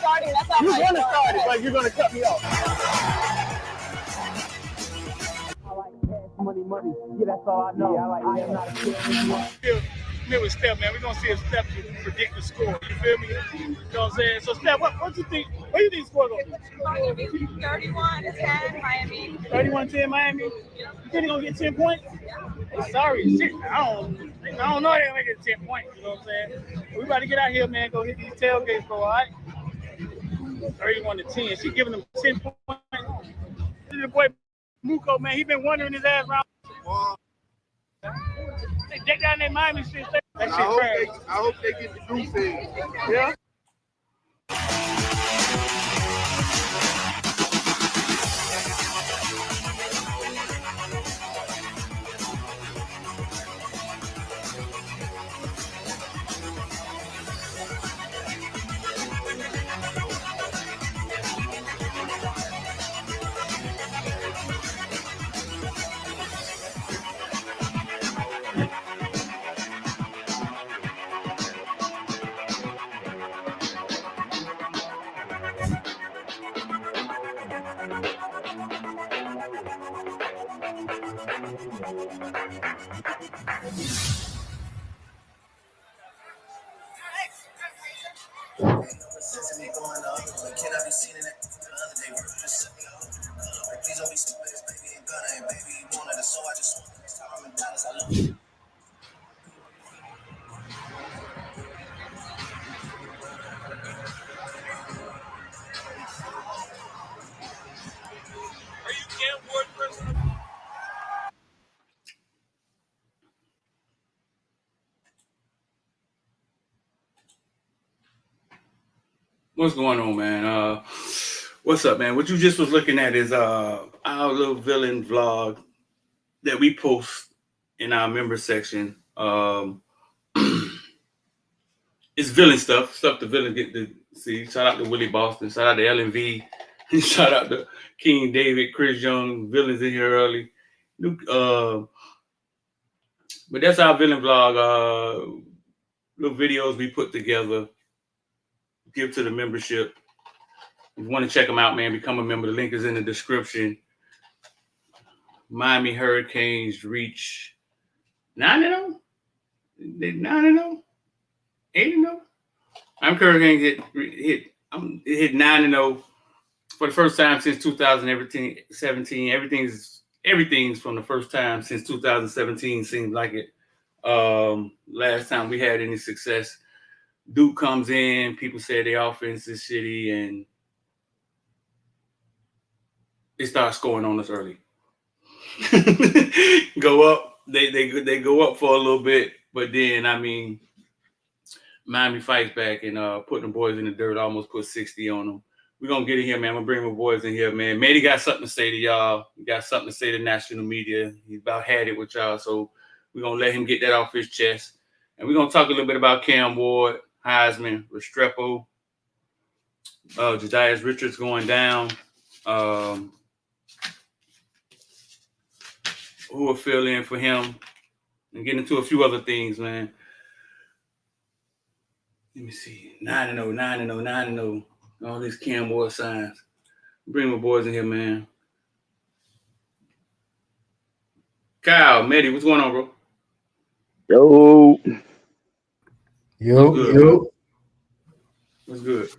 starting. That's not You're my going to story. start it, but you're going to cut me off. I like cash money. Yeah, that's all I know. I am not a kid. With Steph, man, we're gonna see if Steph can predict the score. You feel me? You know what I'm saying? So Steph, what you think? What do you think the score gonna be? It's going to be 31-10 Miami. 31-10 Miami. You think they're gonna get 10 points? Sorry, shit. I don't know. They're gonna get 10 points. You know what I'm saying? We about to get out here, man. Go hit these tailgates, bro. All right? 31-10. She giving them 10 points. The boy Muko, man, he been wondering his ass around. They deck down that Miami shit. That shit trash. I hope they get the goose egg. Yeah. What's going on, man? What's up, man? What you just was looking at is our little villain vlog that we post in our member section. It's villain stuff the villain get to see. Shout out to Willie Boston. Shout out to LNV. Shout out to King David, Chris Young. Villains in here early. But that's our villain vlog. Little videos we put together. Give to the membership. If you want to check them out, man, become a member. The link is in the description. Miami Hurricanes reach 9-0. They 9-0, 8-0. I'm Hurricanes hit 9-0 for the first time since 2017. Everything's from the first time since 2017. Seems like it. Last time we had any success, Duke comes in. People say the offense is shitty, and they start scoring on us early. Go up. They go up for a little bit, but then Miami fights back and putting the boys in the dirt. Almost put 60 on them. We're gonna get in here, man. I'm gonna bring my boys in here, man. Matty got something to say to y'all. He got something to say to national media. He's about had it with y'all, so we're gonna let him get that off his chest. And we're gonna talk a little bit about Cam Ward, Heisman, Restrepo, Jedias Richards going down. Who will fill in for him, and get into a few other things, man. Let me see. 9-0, 9-0, 9-0. All these Cam Ward signs. Bring my boys in here, man. Kyle, Matty, what's going on, bro? Yo. What's good?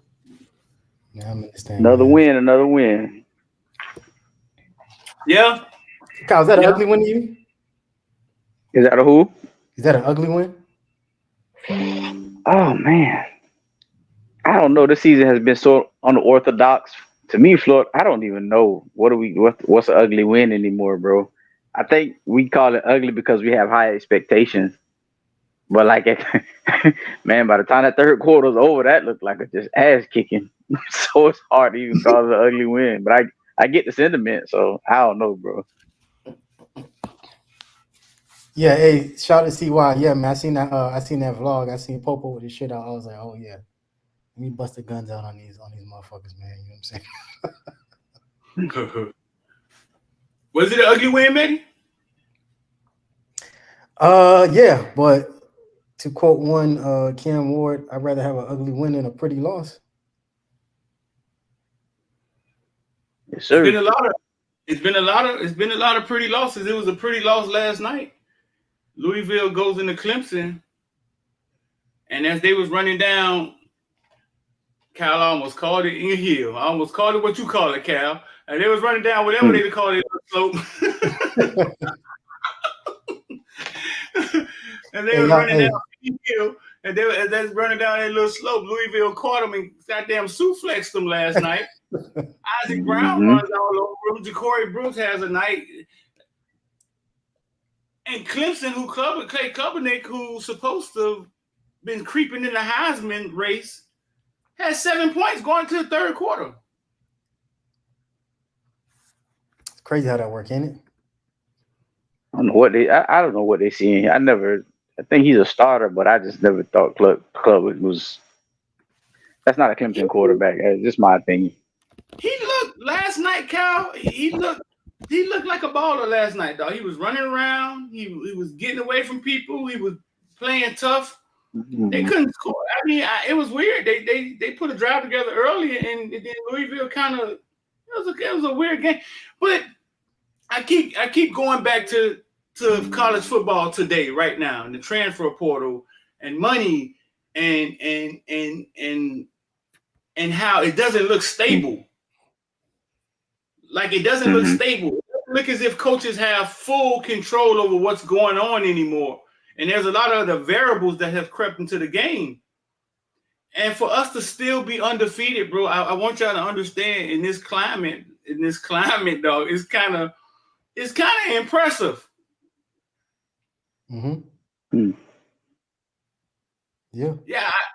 Yeah, I'm understanding. Another win. Yeah. Kyle, is that an ugly win to you? Is that a who? Is that an ugly win? Oh man, I don't know. This season has been so unorthodox to me, Floyd. I don't even know what's an ugly win anymore, bro. I think we call it ugly because we have high expectations. But man, by the time that third quarter's over, that looked like a just ass kicking. So it's hard to even call it an ugly win. But I get the sentiment, so I don't know, bro. Yeah, hey, shout out to CY. Yeah, man, I seen that vlog. I seen Popo with his shit out. I was like, oh yeah. Let me bust the guns out on these motherfuckers, man. You know what I'm saying? Was it an ugly win, Matty? Yeah, but to quote one Cam Ward, I'd rather have an ugly win than a pretty loss. Yes, sir. It's been a lot of pretty losses. It was a pretty loss last night. Louisville goes into Clemson, and as they was running down, Cal almost called it in heel. I almost called it what you call it, Cal. And they was running down whatever they call it, slope. And they was running down in heel, and they was running down that little slope. Louisville caught them and goddamn suplexed them last night. Isaac Brown runs all over him. Ja'Cory Brooks has a night. And Clemson, Clay Kaepernick, who's supposed to have been creeping in the Heisman race, has 7 points going to the third quarter. It's crazy how that works, ain't it? I don't know what they see in here. I think he's a starter, but I just never thought Club was. That's not a Clemson quarterback. That's just my opinion. He looked last night, Cal. He looked like a baller last night, dog. He was running around. He was getting away from people. He was playing tough. They couldn't score. I mean, it was weird. They put a drive together early, and then Louisville kind of it was a weird game. But I keep going back to college football today, right now, and the transfer portal and money and how it doesn't look stable. Like it doesn't look stable. It doesn't look as if coaches have full control over what's going on anymore. And there's a lot of other variables that have crept into the game. And for us to still be undefeated, bro, I want y'all to understand in this climate, dog, it's kind of impressive. Mm-hmm. Yeah.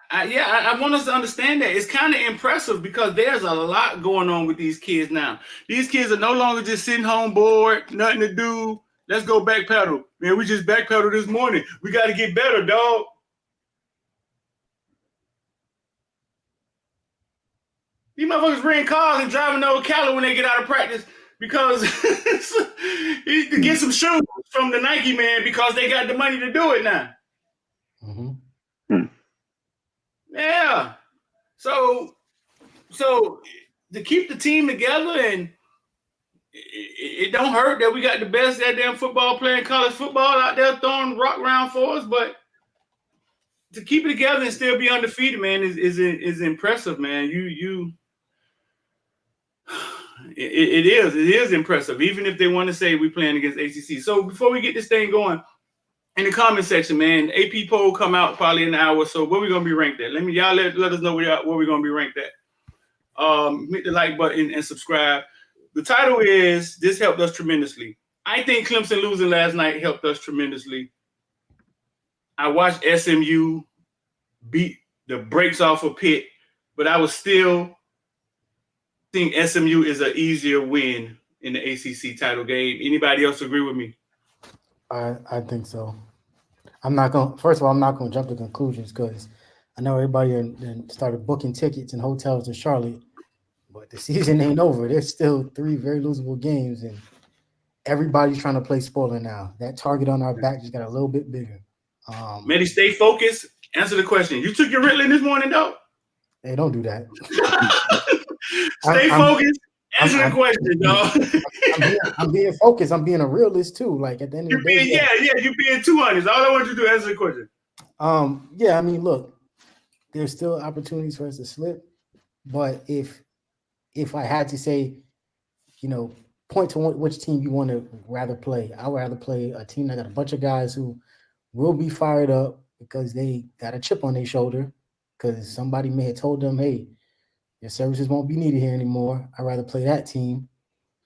I want us to understand that. It's kind of impressive because there's a lot going on with these kids now. These kids are no longer just sitting home bored, nothing to do. Let's go backpedal. Man, we just backpedaled this morning. We got to get better, dog. These motherfuckers renting cars and driving to Ocala when they get out of practice because to get some shoes from the Nike man because they got the money to do it now. Yeah. So to keep the team together, and it don't hurt that we got the best goddamn football playing college football out there throwing rock around for us, but to keep it together and still be undefeated, man, is impressive, man. It is impressive, even if they want to say we're playing against ACC. So before we get this thing going, in the comment section, man, AP poll come out probably in an hour. So where we gonna be ranked at? Y'all let us know where we're gonna be ranked at. Hit the like button and subscribe. The title is "This helped us tremendously." I think Clemson losing last night helped us tremendously. I watched SMU beat the brakes off of Pitt, but I would still think SMU is an easier win in the ACC title game. Anybody else agree with me? I think so. First of all, I'm not gonna jump to conclusions because I know everybody started booking tickets and hotels in Charlotte, but the season ain't over. There's still 3 very losable games, and everybody's trying to play spoiler now. That target on our back just got a little bit bigger. Medi, stay focused. Answer the question. You took your Ritalin this morning, though? Hey, don't do that. Stay focused. Answer the question, dog. I'm being focused. I'm being a realist too. Like at the end of the day, you're being too honest. All I want you to do is answer the question. I mean, look, there's still opportunities for us to slip, but if I had to say, point to which team you want to rather play, I would rather play a team that got a bunch of guys who will be fired up because they got a chip on their shoulder because somebody may have told them, hey, your services won't be needed here anymore. I'd rather play that team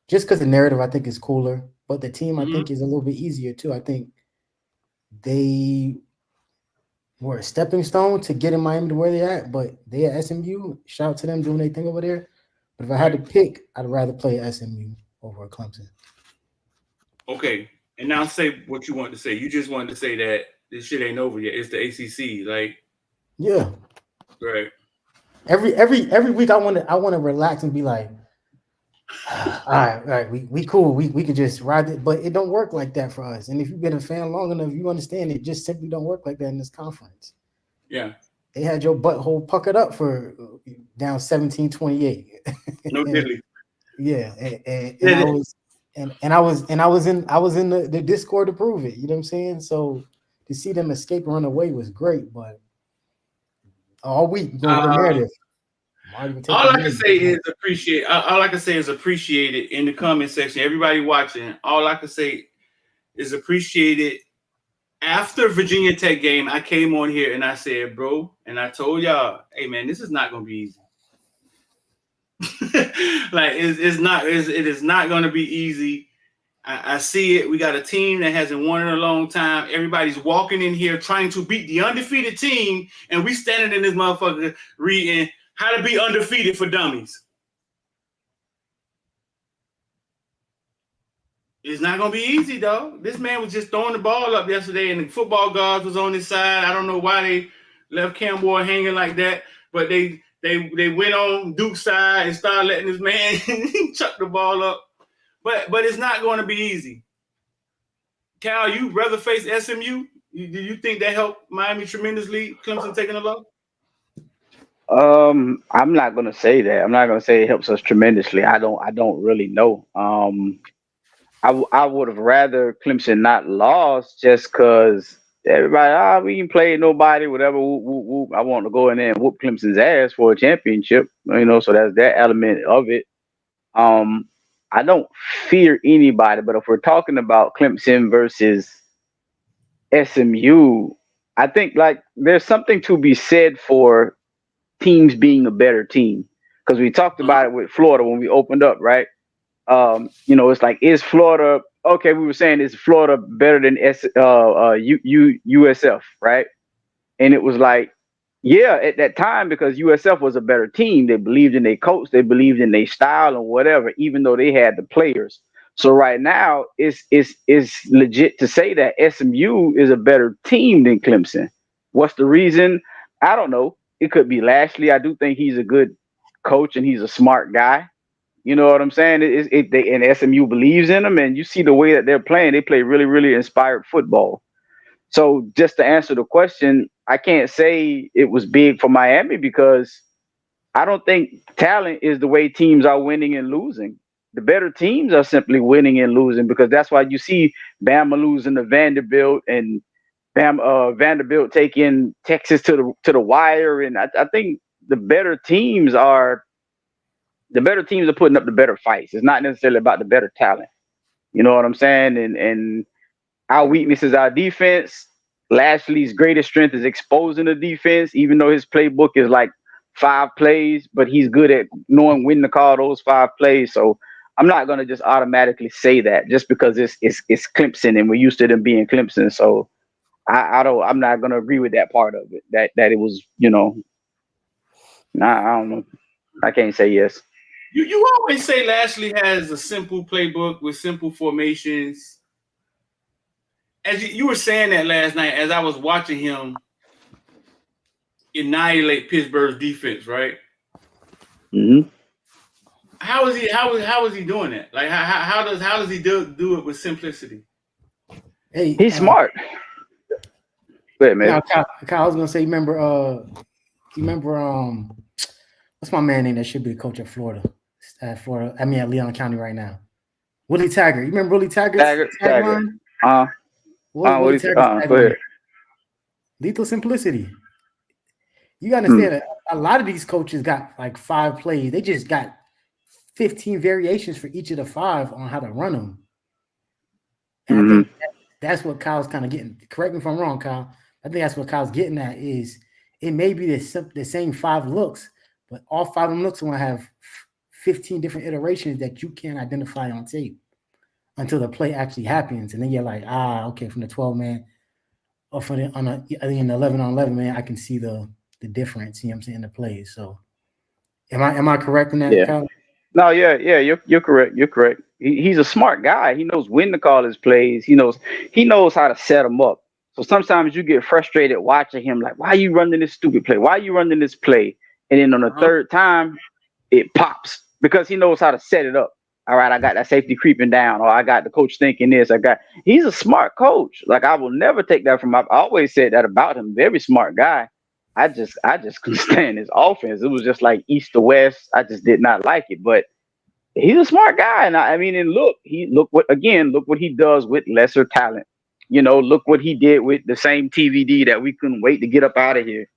just because the narrative I think is cooler, but the team I think is a little bit easier too. I think they were a stepping stone to get in Miami to where they're at, but they at SMU. Shout out to them doing their thing over there. But if I had to pick, I'd rather play SMU over Clemson. Okay, and now say what you want to say. You just wanted to say that this shit ain't over yet. It's the ACC, like. Yeah. Right. Every week I want to relax and be like, all right, we cool. We can just ride it, but it don't work like that for us. And if you've been a fan long enough, you understand it just simply don't work like that in this conference. Yeah. They had your butthole puckered up for down 17-28. No diddly. Yeah, and I was in the Discord to prove it. You know what I'm saying? So to see them escape and run away was great, but all week going with the narrative. All I can say is appreciate. All I can say is appreciate it in the comment section. Everybody watching, all I can say is appreciate it. After Virginia Tech game, I came on here and I said, bro, and I told y'all, hey man, this is not gonna be easy. Like it is not gonna be easy. I see it. We got a team that hasn't won in a long time. Everybody's walking in here trying to beat the undefeated team, and we standing in this motherfucker reading how to be undefeated for dummies. It's not gonna be easy though. This man was just throwing the ball up yesterday, and the football guards was on his side. I don't know why they left Campbell hanging like that, but they went on Duke's side and started letting this man chuck the ball up. But it's not going to be easy. Cal, you rather face SMU? Do you think that helped Miami tremendously? Clemson taking a loss? I'm not gonna say that. I'm not gonna say it helps us tremendously. I don't really know. I would have rather Clemson not lost just because everybody, we ain't played nobody, whatever. Whoop, whoop, whoop. I want to go in there and whoop Clemson's ass for a championship, so that's that element of it. I don't fear anybody, but if we're talking about Clemson versus SMU, I think like there's something to be said for teams being a better team because we talked about it with Florida when we opened up, right? It's like, is Florida okay? We were saying, is Florida better than USF, right? And it was like, yeah, at that time, because USF was a better team. They believed in their coach, they believed in their style and whatever, even though they had the players. So right now, it's legit to say that SMU is a better team than Clemson. What's the reason? I don't know. It could be Lashley. I do think he's a good coach and he's a smart guy. You know what I'm saying? And SMU believes in them, and you see the way that they're playing. They play really, really inspired football. So just to answer the question, I can't say it was big for Miami because I don't think talent is the way teams are winning and losing. The better teams are simply winning and losing because that's why you see Bama losing to Vanderbilt and Vanderbilt taking Texas to the wire. And I think the better teams are putting up the better fights. It's not necessarily about the better talent. You know what I'm saying? And our weakness is our defense. Lashley's greatest strength is exposing the defense, even though his playbook is like 5 plays, but he's good at knowing when to call those 5 plays. So I'm not gonna just automatically say that just because it's Clemson and we're used to them being Clemson. So I'm not gonna agree with that part of it. That it was, I don't know. I can't say yes. You always say Lashley has a simple playbook with simple formations. As you were saying that last night, as I was watching him annihilate Pittsburgh's defense, right? Mm-hmm. How is he doing that? Like how does he do it with simplicity? Hey, he's smart. Go ahead, man. Now, Kyle, I was gonna say, remember what's my man name that should be the coach at Florida? At Leon County right now. Willie Taggart. You remember Willie Taggart's tagline? Go ahead. Lethal simplicity. You gotta understand that a lot of these coaches got like 5 plays. They just got 15 variations for each of the 5 on how to run them. And I think that's what Kyle's kind of getting. Correct me if I'm wrong, Kyle. I think that's what Kyle's getting at is it may be the same 5 looks, but all 5 of them looks will have 15 different iterations that you can't identify on tape until the play actually happens. And then you're like, okay, from the 12 man or from the 11 on 11 man, I can see the difference, you know what I'm saying, in the plays. So am I correct in that, yeah. Kyle? No, yeah, you're correct. You're correct. He's a smart guy. He knows when to call his plays. He knows how to set them up. So sometimes you get frustrated watching him, like, why are you running this stupid play? Why are you running this play? And then on the third time, it pops because he knows how to set it up. All right, I got that safety creeping down, or I got the coach thinking this. He's a smart coach. Like, I will never take that from him. I always said that about him. Very smart guy. I just couldn't stand his offense. It was just like east to west. I just did not like it. But he's a smart guy, and I mean, and look what he does with lesser talent. You know, look what he did with the same TVD that we couldn't wait to get up out of here.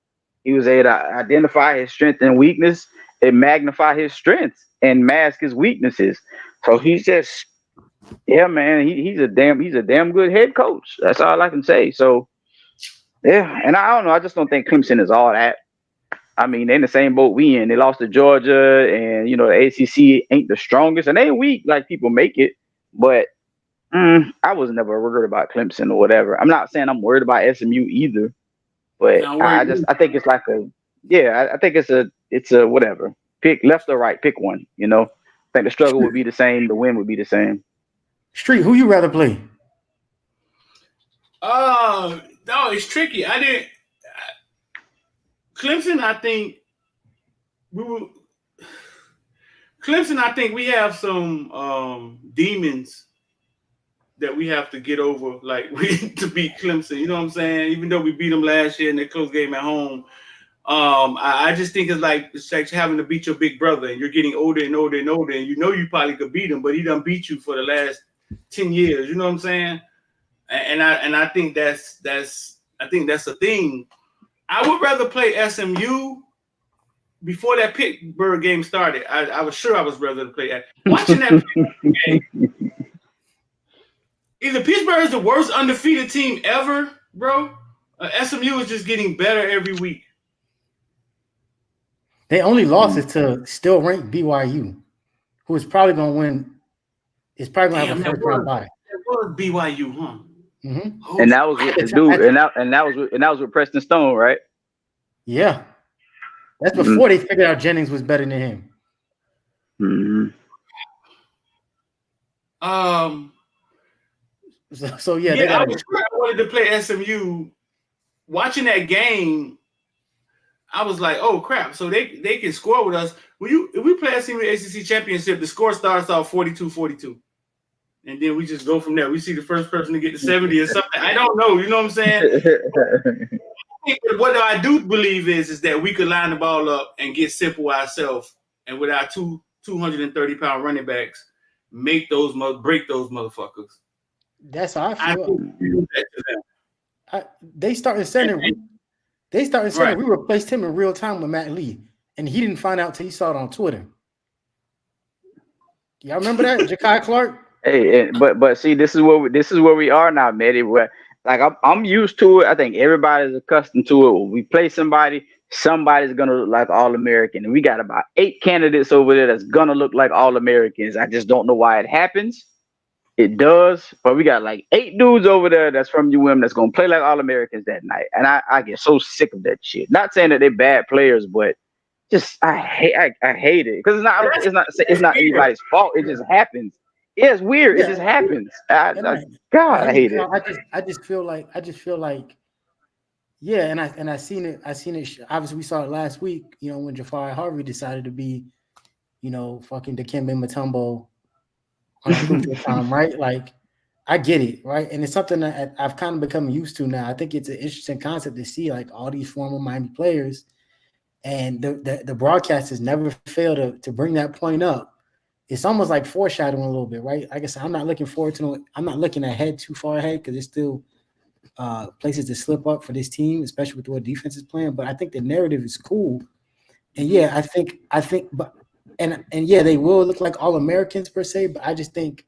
He was able to identify his strength and weakness and magnify his strengths and mask his weaknesses. So he's just, yeah, man, he's a damn good head coach. That's all I can say. So yeah, and I don't know. I just don't think Clemson is all that. I mean, they're in the same boat we in. They lost to Georgia, and you know the ACC ain't the strongest, and they ain't weak like people make it. But I was never worried about Clemson or whatever. I'm not saying I'm worried about SMU either, but I think it's like I think it's a whatever. Pick left or right, pick one. You know, I think the struggle would be the same, the win would be the same. Street, who you rather play? No, it's tricky. Clemson, I think we have some demons that we have to get over. Like to beat Clemson, you know what I'm saying? Even though we beat them last year in the close game at home, I just think it's like having to beat your big brother, and you're getting older and older and older, and you know you probably could beat him, but he done beat you for the last 10 years. You know what I'm saying? And I think that's a thing. I would rather play SMU before that Pittsburgh game started. I was sure I was rather to play that. Watching that game, either Pittsburgh is the worst undefeated team ever, bro. SMU is just getting better every week. They only lost it to still ranked BYU, who is probably going to win. It's probably going to have a first round bye. It was BYU, huh? Mm-hmm. And that was with the dude, and that was with Preston Stone, right? Yeah, that's before they figured out Jennings was better than him. So yeah, I wanted to play SMU. Watching that game, I was like, "Oh crap!" So they can score with us. If we play SMU ACC championship, the score starts off 42-42. And then we just go from there. We see the first person to get to 70 or something. I don't know. You know what I'm saying? What I do believe is that we could line the ball up and get simple ourselves, and with our 230-pound running backs, break those motherfuckers. That's how I feel. They started center. Right. We replaced him in real time with Matt Lee, and he didn't find out till he saw it on Twitter. Y'all remember that, Ja'Kai Clark? Hey, but see, this is where we are now, man. Like I'm used to it. I think everybody's accustomed to it. When we play somebody's gonna look like All-American, and we got about 8 candidates over there that's gonna look like All-Americans. I just don't know why it happens. It does, but we got like 8 dudes over there that's from UM that's gonna play like All-Americans that night, and I get so sick of that shit. Not saying that they're bad players, but just I hate it because it's not anybody's fault. It just happens. Yeah, it's weird. Yeah. It just happens. I hate it. I just feel like, yeah, and I seen it. Obviously, we saw it last week. You know, when Jafari Harvey decided to be, you know, fucking Dikembe Mutombo on a crucial time, right? Like, I get it, right? And it's something that I've kind of become used to now. I think it's an interesting concept to see, like, all these former Miami players, and the broadcasters never fail to bring that point up. It's almost like foreshadowing a little bit, right? Like I said, I'm not looking forward to it. I'm not looking ahead too far ahead because there's still places to slip up for this team, especially with the way defense is playing. But I think the narrative is cool, and yeah, I think, but yeah, they will look like All-Americans per se. But I just think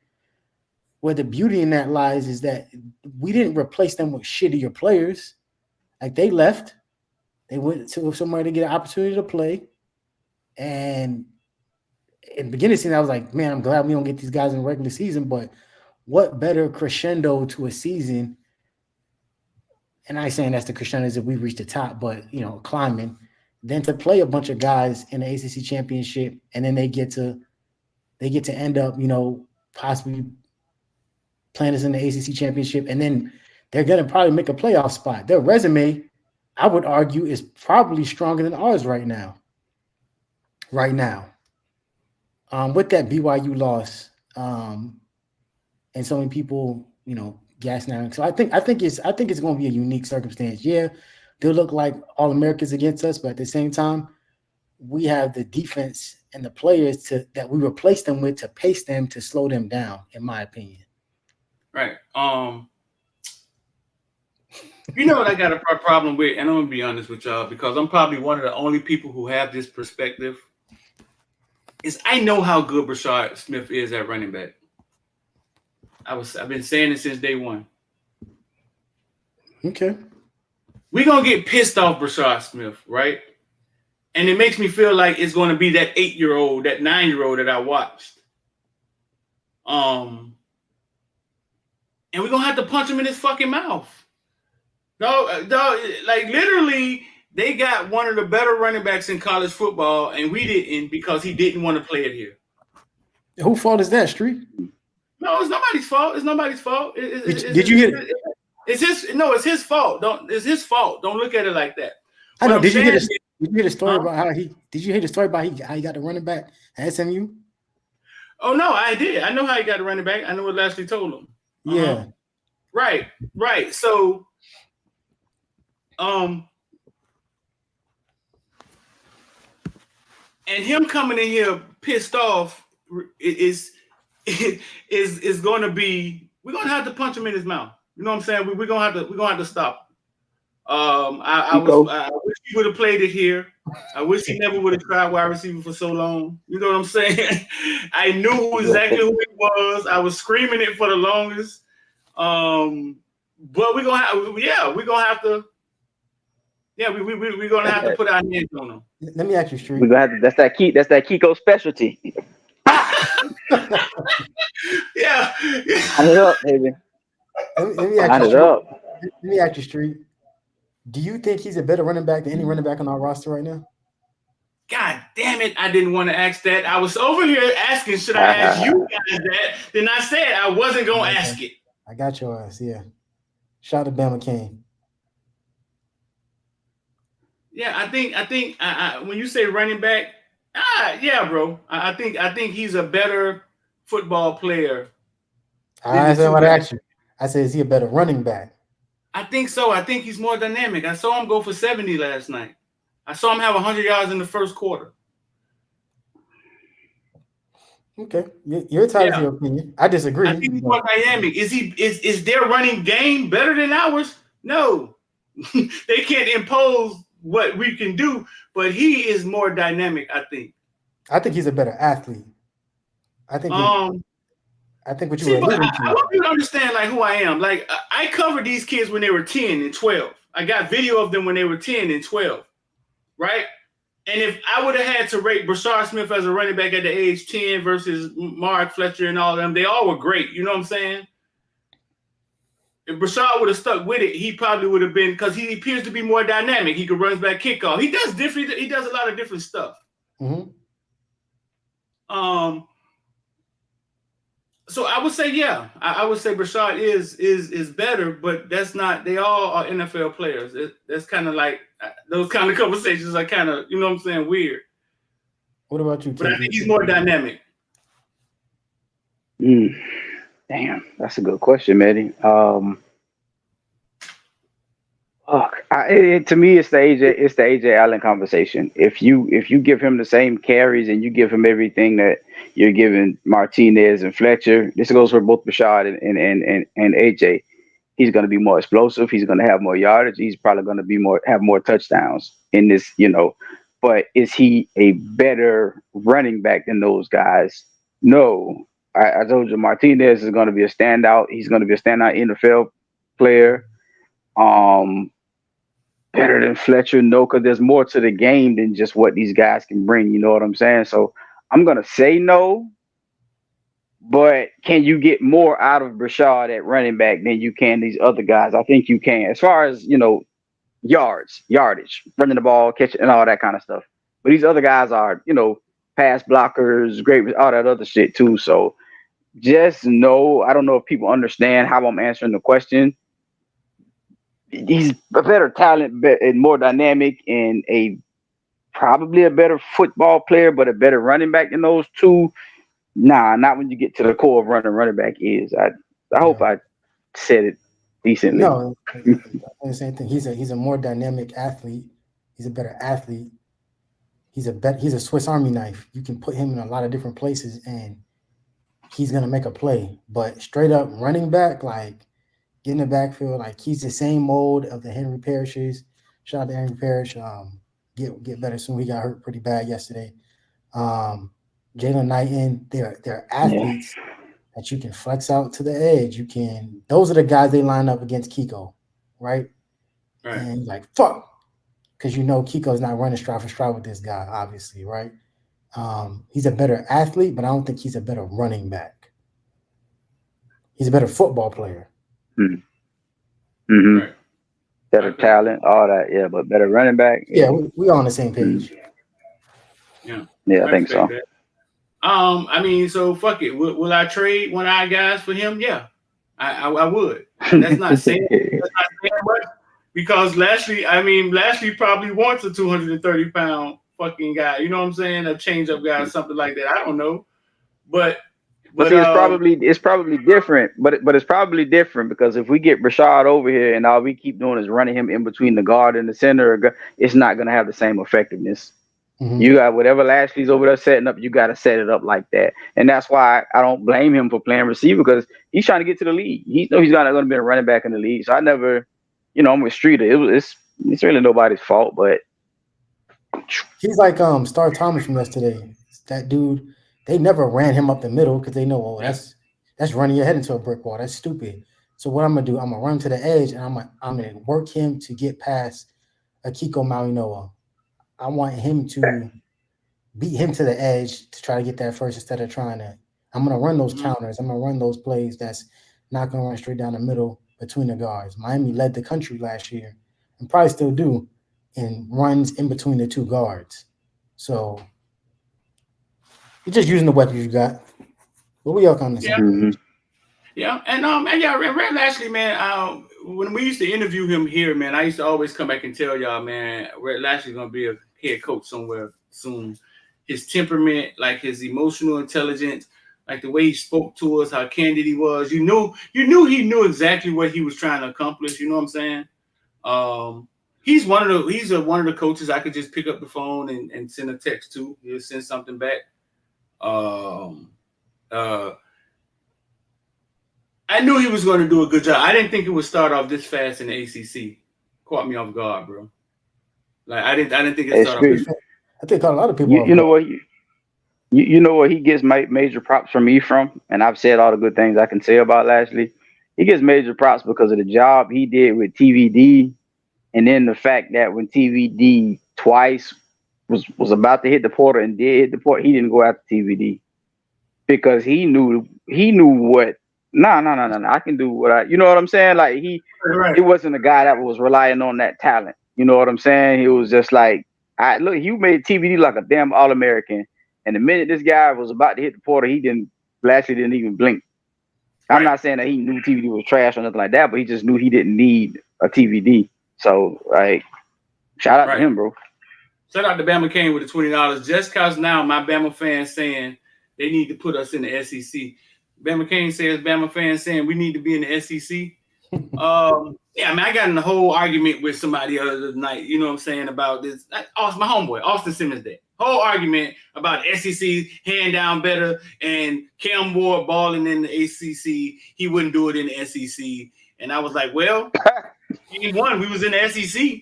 where the beauty in that lies is that we didn't replace them with shittier players. Like, they left, they went to somewhere to get an opportunity to play, and in the beginning of the season, I was like, man, I'm glad we don't get these guys in the regular season, but what better crescendo to a season? And I ain't saying that's the crescendo is if we reach the top, but, you know, climbing, than to play a bunch of guys in the ACC championship, and then they get to end up, you know, possibly playing us in the ACC championship, and then they're going to probably make a playoff spot. Their resume, I would argue, is probably stronger than ours right now. With that BYU loss, and so many people, you know, gassing out. So I think it's going to be a unique circumstance. Yeah, they'll look like All-Americans against us, but at the same time, we have the defense and the players that we replace them with to pace them to slow them down, in my opinion. Right. You know what I got a problem with, and I'm gonna be honest with y'all because I'm probably one of the only people who have this perspective. Is I know how good Brashard Smith is at running back. I've been saying it since day one. Okay. We're gonna get pissed off Brashard Smith, right? And it makes me feel like it's gonna be that 8-year-old, that 9-year-old that I watched. And we're gonna have to punch him in his fucking mouth. No, like literally, they got one of the better running backs in college football, and we didn't because he didn't want to play it here. Whose fault is that, Street? No, it's nobody's fault. It's nobody's fault. Did you hear it? It's his. No, it's his fault. It's his fault. Don't look at it like that. I know. Did you hear the story Huh? about how he? Did you hear the story about how he got the running back at SMU? Oh no, I did. I know how he got the running back. I know what Lashley told him. Yeah. Right. So, and him coming in here pissed off is going to be. We're gonna have to punch him in his mouth. You know what I'm saying? We're gonna have to stop him. I wish he would have played it here. I wish he never would have tried wide receiver for so long. You know what I'm saying? I knew exactly who he was. I was screaming it for the longest. But we're gonna have to put our hands on him. Let me ask you, Street. We're gonna have to. That's that Kiko specialty. Yeah. Line it up, baby. Let me ask you, Street. Do you think he's a better running back than any running back on our roster right now? God damn it, I didn't want to ask that. I was over here asking, should I ask you guys that? Then I said I wasn't going to ask it. I got your ass, yeah. Shout out to Bama King. Yeah, I think when you say running back, yeah, bro. I think he's a better football player. I said what I asked you. I said, is he a better running back? I think so. I think he's more dynamic. I saw him go for 70 last night. I saw him have 100 yards in the first quarter. Okay, you're entitled to your opinion. I disagree. I think he's more dynamic. Is their running game better than ours? No, they can't impose what we can do, but he is more dynamic. I think he's a better athlete. I think what you were alluding to. I want you to understand like who I am. Like I covered these kids when they were 10 and 12. I got video of them when they were 10 and 12, right? And if I would have had to rate Brashard Smith as a running back at the age 10 versus Mark Fletcher and all of them, they all were great. You know what I'm saying? If Brashard would have stuck with it, he probably would have been, because he appears to be more dynamic. He could run back kickoff. He does a lot of different stuff. Mm-hmm. So I would say, yeah, I would say Brashard is better, but that's not. They all are NFL players. That's kind of like those kind of conversations are kind of, you know what I'm saying, weird. What about you, But I think he's more dynamic. Damn, that's a good question, Maddie. To me, it's the AJ Allen conversation. If you give him the same carries and you give him everything that you're giving Martinez and Fletcher, this goes for both Brashard and AJ. He's going to be more explosive. He's going to have more yardage. He's probably going to have more touchdowns in this, But is he a better running back than those guys? No. I told you Martinez is going to be a standout. He's going to be a standout NFL player. Better than Fletcher? No, because there's more to the game than just what these guys can bring. You know what I'm saying? So I'm going to say no. But can you get more out of Brashard at running back than you can these other guys? I think you can. As far as, yardage, running the ball, catching, and all that kind of stuff. But these other guys are, pass blockers, great, all that other shit too. So just no. I don't know if people understand how I'm answering the question. He's a better talent and more dynamic and probably a better football player, but a better running back than those two. Nah, not when you get to the core of running back is. I hope I said it decently. No, the same thing. He's a more dynamic athlete. He's a better athlete. he's a Swiss Army knife. You can put him in a lot of different places and he's gonna make a play. But straight up running back, like get in the backfield, like he's the same mold of the Henry Parishes. Shout out to Henry Parrish. Get better soon. He got hurt pretty bad yesterday. Jalen Knighton, they're athletes that you can flex out to the edge. Those are the guys they line up against Kiko, right? Right. And like fuck, because you know Kiko's not running stride for stride with this guy, obviously, right? He's a better athlete, but I don't think he's a better running back. He's a better football player. Mm-hmm. Right. Better talent, all that, yeah, but better running back. Yeah, we all on the same page. Yeah, I think so. That. I mean, so fuck it. Will I trade one of our guys for him? Yeah, I would. And that's not saying much because Lashley probably wants a 230-pound fucking guy. You know what I'm saying? A change-up guy or something like that. I don't know, but see, it's probably different. But it's probably different because if we get Brashard over here and all we keep doing is running him in between the guard and the center, it's not going to have the same effectiveness. Mm-hmm. You got whatever Lashley's over there setting up, you got to set it up like that. And that's why I don't blame him for playing receiver because he's trying to get to the league. He knows he's not going to be a running back in the league. So I never, I'm with Streeter. It's really nobody's fault, but he's like Star Thomas from yesterday. That dude, they never ran him up the middle because they know, that's running your head into a brick wall. That's stupid. So what I'm gonna do, I'm gonna run to the edge and I'm gonna work him to get past Akiko Malinoa. I want him to beat him to the edge to try to get that first instead of I'm going to run those counters. I'm going to run those plays that's not going to run straight down the middle between the guards. Miami led the country last year and probably still do in runs in between the two guards. So you're just using the weapons you got. But we all on the same page. Yeah, and Red Lashley, man, when we used to interview him here, man, I used to always come back and tell y'all, man, Red Lashley's gonna be a head coach somewhere soon. His temperament, like his emotional intelligence, like the way he spoke to us, how candid he was, you knew he knew exactly what he was trying to accomplish. You know what I'm saying? He's one of the coaches I could just pick up the phone and send a text to. He'll send something back. I knew he was going to do a good job. I didn't think it would start off this fast in the ACC. Caught me off guard, bro. Like I didn't think it started off this fast. I think a lot of people. You know what? You know what he gets major props from me from, and I've said all the good things I can say about Lashley. He gets major props because of the job he did with TVD, and then the fact that when TVD twice was about to hit the portal and did hit the portal, he didn't go after TVD because he knew what. No. I can do what you know what I'm saying? Like he wasn't a guy that was relying on that talent. You know what I'm saying? He was just like, you made TVD like a damn All-American. And the minute this guy was about to hit the portal, Lashley didn't even blink. I'm not saying that he knew TVD was trash or nothing like that, but he just knew he didn't need a TVD. So like, shout out to him, bro. Shout out to Bama Kane with the $20. Just cause now my Bama fans saying they need to put us in the SEC. Bama Kane says Bama fans saying we need to be in the SEC. Yeah, I mean, I got in a whole argument with somebody the other night, you know what I'm saying, about this. My homeboy, Austin Simmons Day. Whole argument about SEC hand down better and Cam Ward balling in the ACC. He wouldn't do it in the SEC. And I was like, well, game one, we was in the SEC.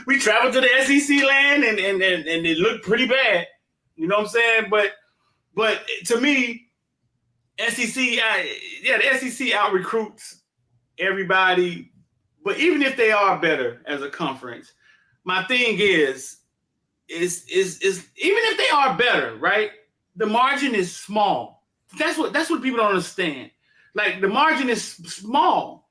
we traveled to the SEC land and it looked pretty bad. You know what I'm saying? But to me, the SEC out recruits everybody. But even if they are better as a conference, my thing is even if they are better, right? The margin is small. That's what people don't understand. Like the margin is small.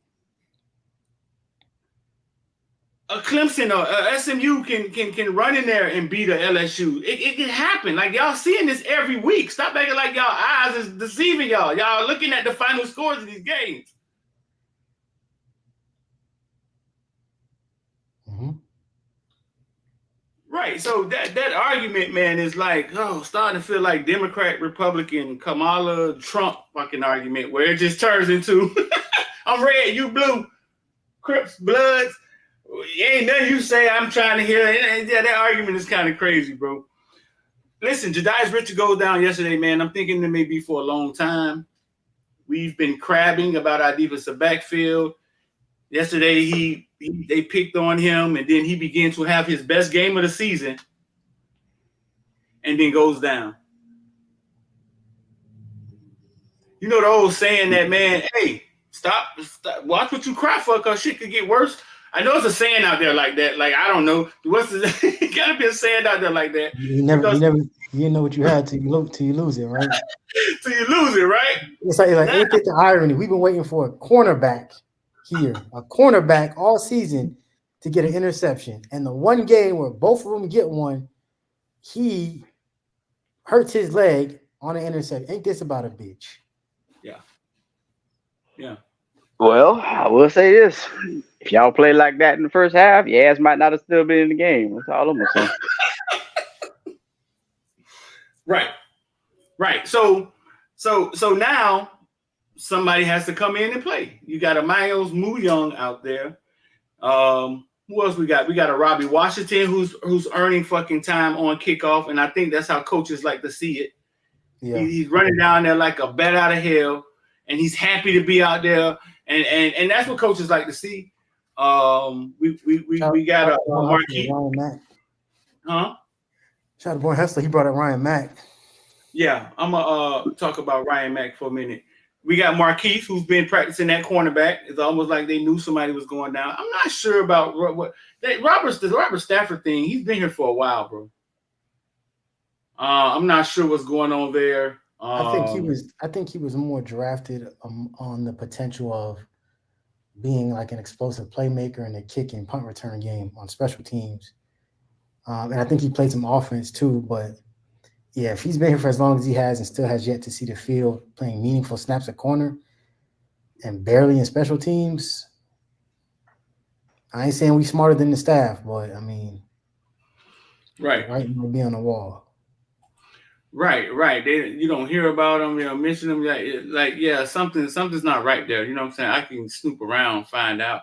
A Clemson or a SMU can run in there and beat a LSU. It can happen. Like y'all seeing this every week. Stop acting like y'all eyes is deceiving y'all. Y'all are looking at the final scores of these games. Mm-hmm. Right. So that argument, man, is like, starting to feel like Democrat, Republican, Kamala, Trump fucking argument where it just turns into I'm red, you blue, Crips, Bloods. Ain't nothing you say I'm trying to hear. Yeah, that argument is kind of crazy, bro. Listen, Jedias Richard goes down yesterday, man. I'm thinking it may be for a long time. We've been crabbing about our defensive backfield. Yesterday, they picked on him, and then he began to have his best game of the season, and then goes down. You know the old saying that, man, hey, stop, watch what you cry for, because shit could get worse. I know it's a saying out there like that. Like, I don't know. What's it gotta be a saying out there like that. You know what you had till you lose it, right? Till you lose it, right? It's like ain't that the irony? We've been waiting for a cornerback all season to get an interception. And the one game where both of them get one, he hurts his leg on an interception. Ain't this about a bitch? Yeah. Yeah. Well, I will say this. If y'all play like that in the first half, your ass might not have still been in the game. That's all I'm gonna say. Right. So now somebody has to come in and play. You got a Miles Young out there. Who else we got? We got a Robbie Washington who's earning fucking time on kickoff, and I think that's how coaches like to see it. Yeah. He's running down there like a bat out of hell, and he's happy to be out there, and that's what coaches like to see. We got a Marquis. Ryan Mack. Huh? Shout out to Boy Hessler. He brought up Ryan Mack. Yeah, I'm gonna talk about Ryan Mack for a minute. We got Marquise, who's been practicing that cornerback. It's almost like they knew somebody was going down. I'm not sure about the Robert Stafford thing. He's been here for a while, bro. I'm not sure what's going on there. I think he was more drafted on the potential of being like an explosive playmaker in the kick and punt return game on special teams. And I think he played some offense too, but yeah, if he's been here for as long as he has and still has yet to see the field playing meaningful snaps at corner and barely in special teams, I ain't saying we smarter than the staff, but I mean, right, might be on the wall. Right. You don't hear about them, mention them. Yeah, something's not right there. You know what I'm saying? I can snoop around, find out.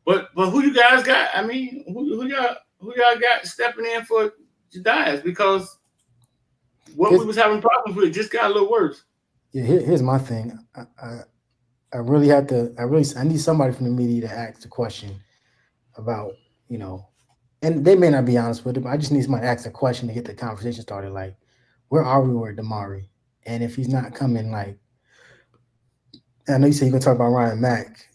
But who you guys got? I mean, who y'all got stepping in for Jedias? Because what we was having problems with just got a little worse. Yeah, here's my thing. I need somebody from the media to ask the question about, and they may not be honest with it, but I just need somebody to ask a question to get the conversation started. Like, where are we with Damari? And if he's not coming, like, I know you said you're gonna talk about Ryan Mack.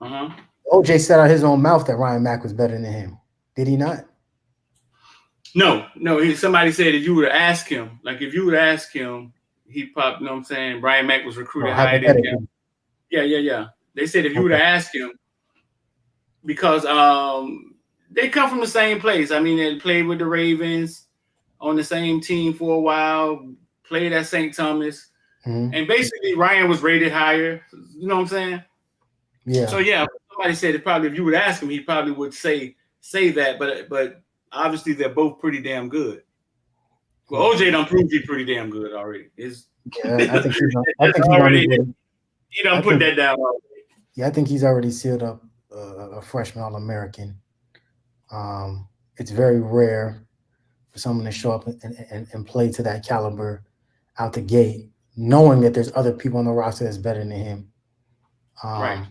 OJ said out his own mouth that Ryan Mack was better than him. Did he not? No. Somebody said if you would have asked him, he popped. You know what I'm saying? Ryan Mack was recruited higher than him. Yeah. They said if you would have asked him, because they come from the same place. I mean, they played with the Ravens on the same team for a while, played at St. Thomas, and basically Ryan was rated higher. You know what I'm saying? Yeah. So yeah, somebody said probably if you would ask him, he probably would say that, but obviously they're both pretty damn good. Well, OJ done proved he's pretty damn good already. I think he's already. He done put that down already. Yeah, I think he's already sealed up a freshman All-American. It's very rare for someone to show up and play to that caliber out the gate, knowing that there's other people on the roster that's better than him. Right.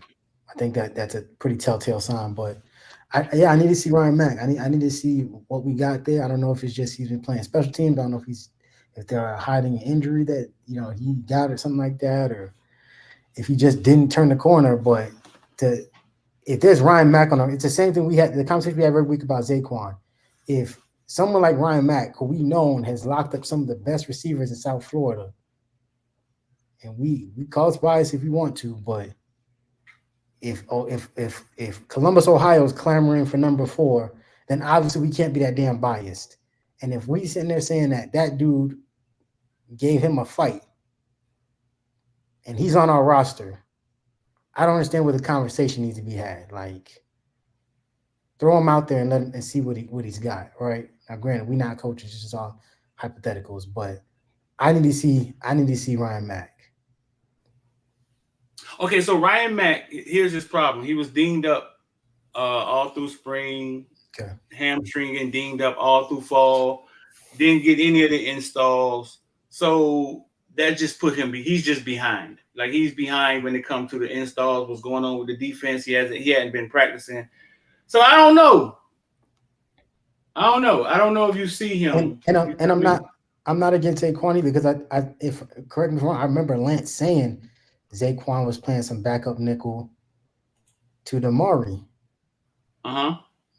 I think that's a pretty telltale sign. But I need to see Ryan Mack. I need to see what we got there. I don't know if it's just he's been playing special teams. I don't know if they're hiding an injury that he got or something like that, or if he just didn't turn the corner. But if there's Ryan Mack it's the same thing the conversation we have every week about Zaquan. If someone like Ryan Mack, who we known has locked up some of the best receivers in South Florida, and we cause bias if we want to, but if Columbus, Ohio is clamoring for number 4, then obviously we can't be that damn biased. And if we sitting there saying that dude gave him a fight and he's on our roster, I don't understand where the conversation needs to be had. Like, throw him out there and let him and see what he's got. Right now, granted, we're not coaches; it's just all hypotheticals. But I need to see Ryan Mack. Okay, so Ryan Mack, here's his problem. He was dinged up all through spring. Okay. Hamstring getting dinged up all through fall. Didn't get any of the installs. So that just put him. He's just behind. Like he's behind when it comes to the installs. What's going on with the defense? He hadn't been practicing. So I don't know. I don't know if you see him. I'm not against Zaquan because if correct me if I'm wrong, I remember Lance saying Zaquan was playing some backup nickel to Damari.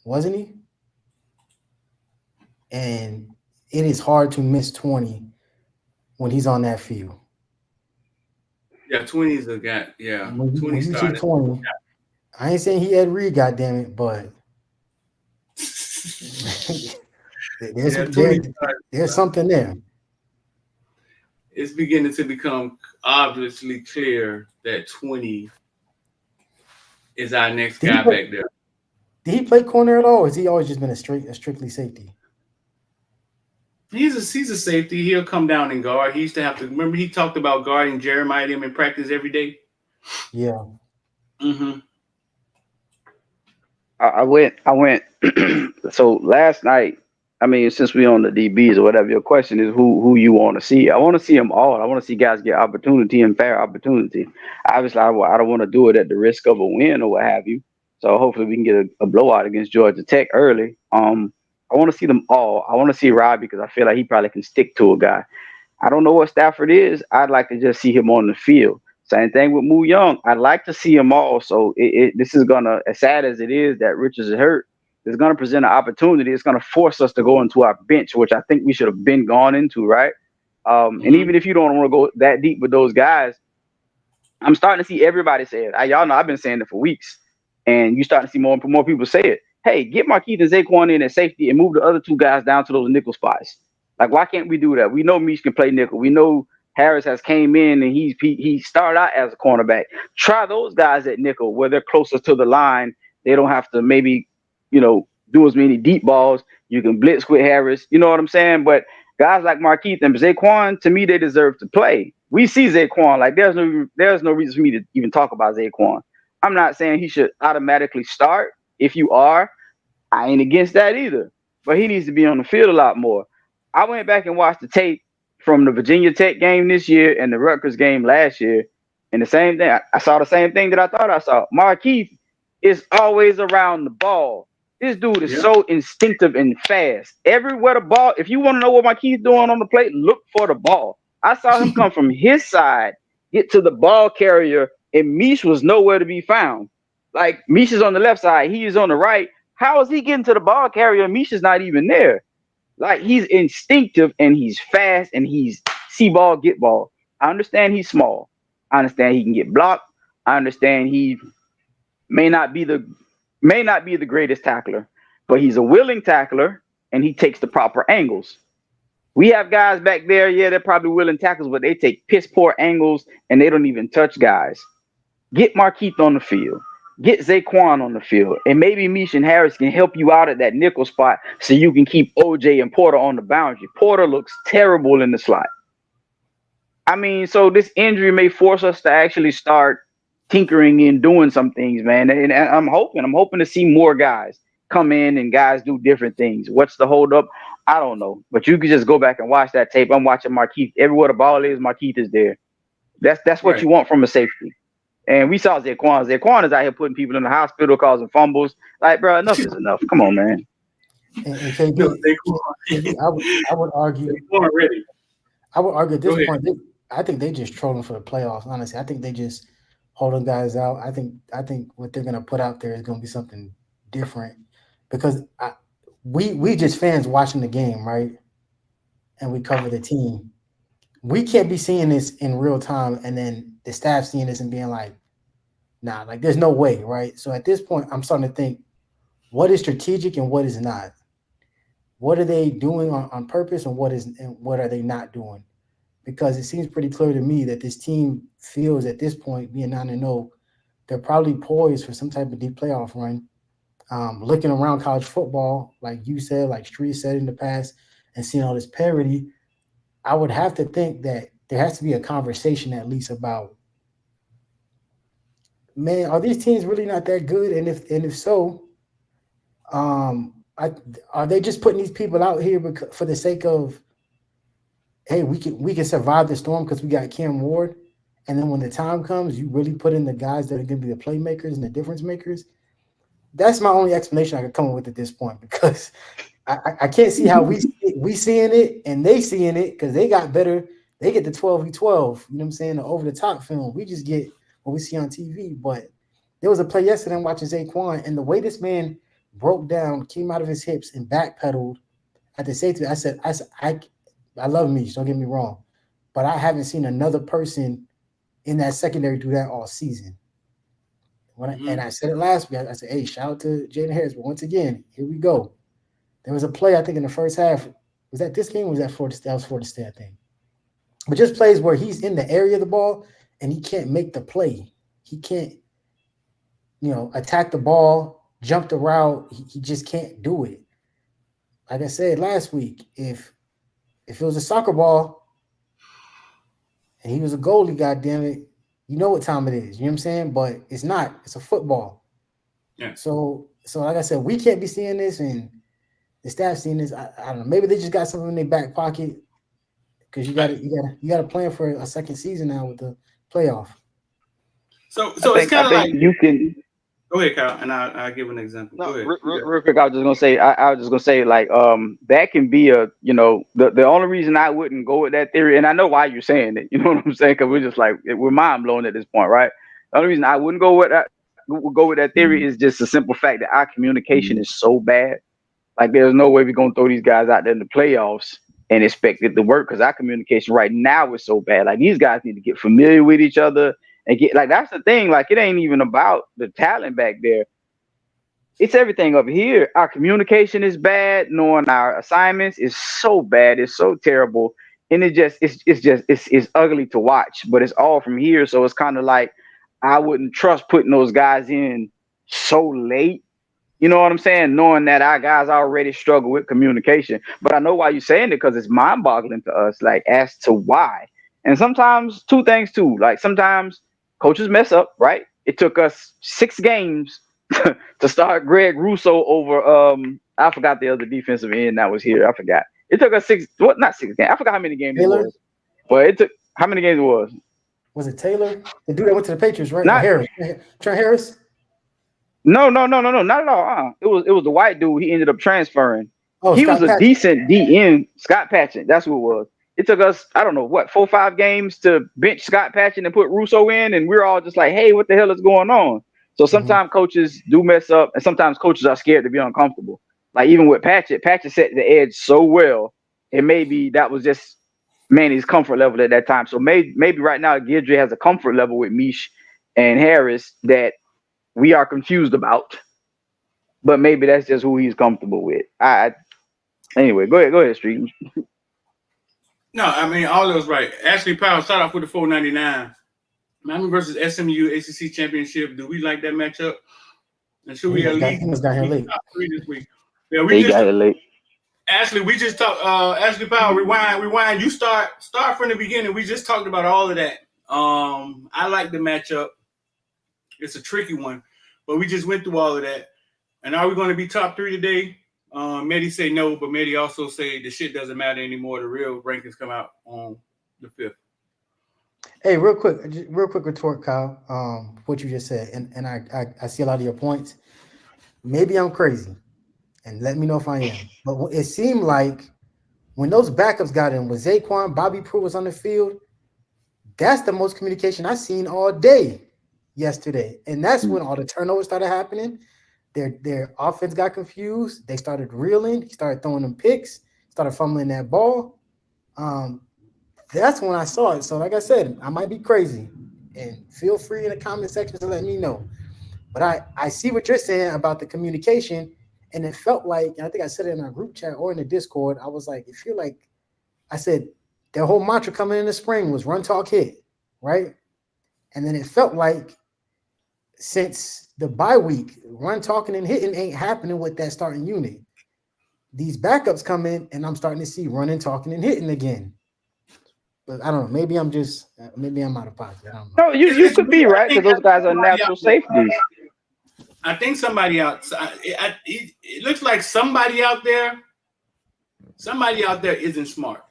Wasn't he? And it is hard to miss 20 when he's on that field. Yeah, 20's a guy. Yeah, When 20 you started. see 20, I ain't saying he had Reed, goddamn it, but there's something there. It's beginning to become obviously clear that 20 is our next guy back there. Did he play corner at all, or has he always just been a strictly safety? He's a safety. He'll come down and guard. He used to have to remember he talked about guarding Jeremiah them in practice every day. Yeah. Mm-hmm. I went. So last night, I mean, since we on the DBs or whatever, your question is who you want to see. I want to see them all. I want to see guys get opportunity and fair opportunity. Obviously, I don't want to do it at the risk of a win or what have you. So hopefully we can get a blowout against Georgia Tech early. I want to see them all. I want to see Rob because I feel like he probably can stick to a guy. I don't know what Stafford is. I'd like to just see him on the field. Same thing with Moo Young. I'd like to see him all. So this is gonna, as sad as it is that Richards is hurt, it's gonna present an opportunity. It's gonna force us to go into our bench, which I think we should have been gone into, right? And even if you don't want to go that deep with those guys, I'm starting to see everybody say it. Y'all know I've been saying it for weeks, and you starting to see more and more people say it. Hey, get Marquise and Zaquan in at safety and move the other two guys down to those nickel spots. Like, why can't we do that? We know Mish can play nickel. We know Harris has came in and he started out as a cornerback. Try those guys at nickel where they're closer to the line. They don't have to maybe, do as many deep balls. You can blitz with Harris. You know what I'm saying? But guys like Marquise and Zaquan, to me, they deserve to play. We see Zaquan. Like, there's no reason for me to even talk about Zaquan. I'm not saying he should automatically start. If you are, I ain't against that either. But he needs to be on the field a lot more. I went back and watched the tape from the Virginia Tech game this year and the Rutgers game last year. And the same thing, I saw the same thing that I thought I saw. Marquise is always around the ball. This dude is so instinctive and fast. Everywhere the ball, if you want to know what Marquise doing on the plate, look for the ball. I saw him come from his side, get to the ball carrier, and Mish was nowhere to be found. Like, Mish is on the left side, he is on the right. How is he getting to the ball carrier? Mish is not even there. Like, he's instinctive and he's fast and he's see ball, get ball. I understand he's small. I understand he can get blocked. I understand he may not be the greatest tackler, but he's a willing tackler and he takes the proper angles. We have guys back there, they're probably willing tackles, but they take piss poor angles and they don't even touch guys. Get Marquise on the field. Get Zaquan on the field. And maybe Mish and Harris can help you out at that nickel spot so you can keep OJ and Porter on the boundary. Porter looks terrible in the slot. I mean, so this injury may force us to actually start tinkering and doing some things, man. And I'm hoping to see more guys come in and guys do different things. What's the holdup? I don't know. But you can just go back and watch that tape. I'm watching Marquise. Everywhere the ball is, Marquise is there. That's what you want from a safety. And we saw Zaquan. Zaquan is out here putting people in the hospital, causing fumbles. Like, bro, enough is enough. Come on, man. And KD, I would argue. I would argue at this point. I think they just trolling for the playoffs. Honestly, I think they just holding guys out. I think what they're gonna put out there is gonna be something different because we just fans watching the game, right? And we cover the team. We can't be seeing this in real time and then the staff seeing this and being like, nah, like there's no way, right? So at this point, I'm starting to think, what is strategic and what is not? What are they doing on purpose and what are they not doing? Because it seems pretty clear to me that this team feels at this point, being 9-0, they're probably poised for some type of deep playoff run. Looking around college football, like you said, like Street said in the past, and seeing all this parity, I would have to think that there has to be a conversation at least about, man, are these teams really not that good? And if so, Are they just putting these people out here for the sake of, hey, we can survive the storm because we got Cam Ward, and then when the time comes, you really put in the guys that are going to be the playmakers and the difference makers? That's my only explanation I can come up with at this point, because I can't see how we seeing it and they seeing it, because they got better. They get the 12v12, you know what I'm saying, the over-the-top film. We just get what we see on TV. But there was a play yesterday I'm watching Zaquan, and the way this man broke down, came out of his hips, and backpedaled at the safety, I said, I love Mish, don't get me wrong, but I haven't seen another person in that secondary do that all season. And I said it last week. I said, hey, shout out to Jaden Harris. But once again, here we go. There was a play, I think, in the first half. Was that this game or was that Florida State? That was Florida State, I think. But just plays where he's in the area of the ball and he can't make the play. He can't, attack the ball, jump the route. He just can't do it. Like I said last week, if it was a soccer ball and he was a goalie, goddammit, you know what time it is. You know what I'm saying? But it's not. It's a football. Yeah. So like I said, we can't be seeing this, and the staff seeing this. I don't know. Maybe they just got something in their back pocket, because you got to plan for a second season now with the playoff. So it's kind of like you can. Go ahead, Kyle, and I'll give an example. No, go ahead. real quick, I was just gonna say, like, that can be the only reason I wouldn't go with that theory, and I know why you're saying it. You know what I'm saying? Because we're just like, we're mind blown at this point, right? The only reason I wouldn't go with that theory is just the simple fact that our communication is so bad. Like, there's no way we're gonna throw these guys out there in the playoffs and expect it to work, because our communication right now is so bad. Like, these guys need to get familiar with each other. And that's the thing. Like, it ain't even about the talent back there. It's everything up here. Our communication is bad. Knowing our assignments is so bad. It's so terrible, and it's ugly to watch. But it's all from here, so it's kind of like I wouldn't trust putting those guys in so late. You know what I'm saying? Knowing that our guys already struggle with communication. But I know why you're saying it, because it's mind-boggling to us, like, as to why. And sometimes two things too. Like, sometimes coaches mess up, right? It took us 6 games to start Greg Rousseau over I forgot the other defensive end that was here. I forgot. It took us not 6 games. I forgot how many games Taylor? It was. But it took how many games it was? Was it Taylor? The dude that went to the Patriots, right? Not Harris. Trent Harris? No, not at all. It was the white dude. He ended up transferring. Oh, He Scott was a Patton. decent DN, Scott Patchen. That's who it was. It took us, I don't know, 4 or 5 games to bench Scott Patchen and put Russo in, and we're all just like, hey, what the hell is going on? So sometimes coaches do mess up, and sometimes coaches are scared to be uncomfortable. Like, even with Patchen set the edge so well, and maybe that was just Manny's comfort level at that time. So maybe right now Guidry has a comfort level with Mish and Harris that we are confused about, but maybe that's just who he's comfortable with. Anyway, go ahead, Street. No, I mean, all those right. Ashley Powell, start off with the 499. Miami versus SMU ACC championship. Do we like that matchup? And should we at least He was down here late. top 3 this week? Yeah, He got it late. Ashley, we just talked. Ashley Powell, rewind. You start from the beginning. We just talked about all of that. I like the matchup. It's a tricky one, but we just went through all of that. And are we going to be top 3 today? Mehdi say no, but Mehdi also say the shit doesn't matter anymore. The real rankings come out on the 5th. Hey, real quick retort, Kyle. What you just said, and I see a lot of your points. Maybe I'm crazy, and let me know if I am. But it seemed like when those backups got in, with Zaquan, Bobby Prue was on the field, that's the most communication I've seen all day yesterday, and that's when all the turnovers started happening. Their offense got confused. They started reeling. He started throwing them picks. Started fumbling that ball. That's when I saw it. So, like I said, I might be crazy, and feel free in the comment section to let me know. But I see what you're saying about the communication, and it felt like, and I think I said it in our group chat or in the Discord, I was like, it feel like, I said, their whole mantra coming in the spring was run, talk, hit, right? And then it felt like since the bye week, run, talking, and hitting ain't happening with that starting unit. These backups come in, and I'm starting to see running, talking, and hitting again. But I don't know. Maybe I'm out of pocket. I don't know. No, you could be right, because those guys are natural safeties. I think somebody out. It looks like somebody out there isn't smart.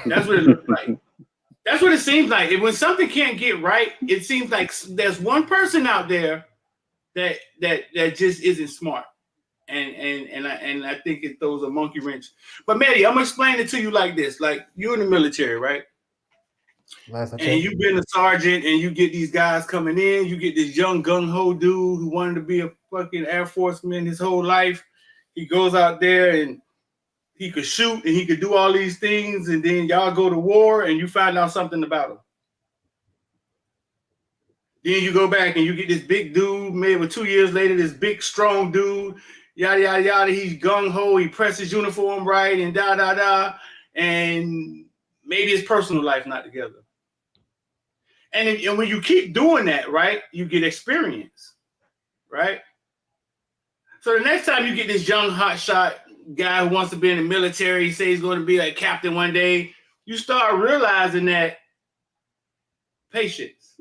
That's what it looks like. That's what it seems like. When something can't get right, it seems like there's one person out there that just isn't smart, and I think it throws a monkey wrench. But Maddie, I'm gonna explain it to you like this: like you're in the military, right? And you've been a sergeant, and you get these guys coming in. You get this young gung ho dude who wanted to be a fucking Air Forceman his whole life. He goes out there and he could shoot and he could do all these things, and then y'all go to war and you find out something about him. Then you go back and you get this big dude, maybe 2 years later, this big strong dude, yada yada yada. He's gung ho, he presses uniform right, and da da da, and maybe his personal life not together. And when you keep doing that, right, you get experience, right? So the next time you get this young hotshot guy who wants to be in the military, he says he's going to be like captain one day, you start realizing that patience.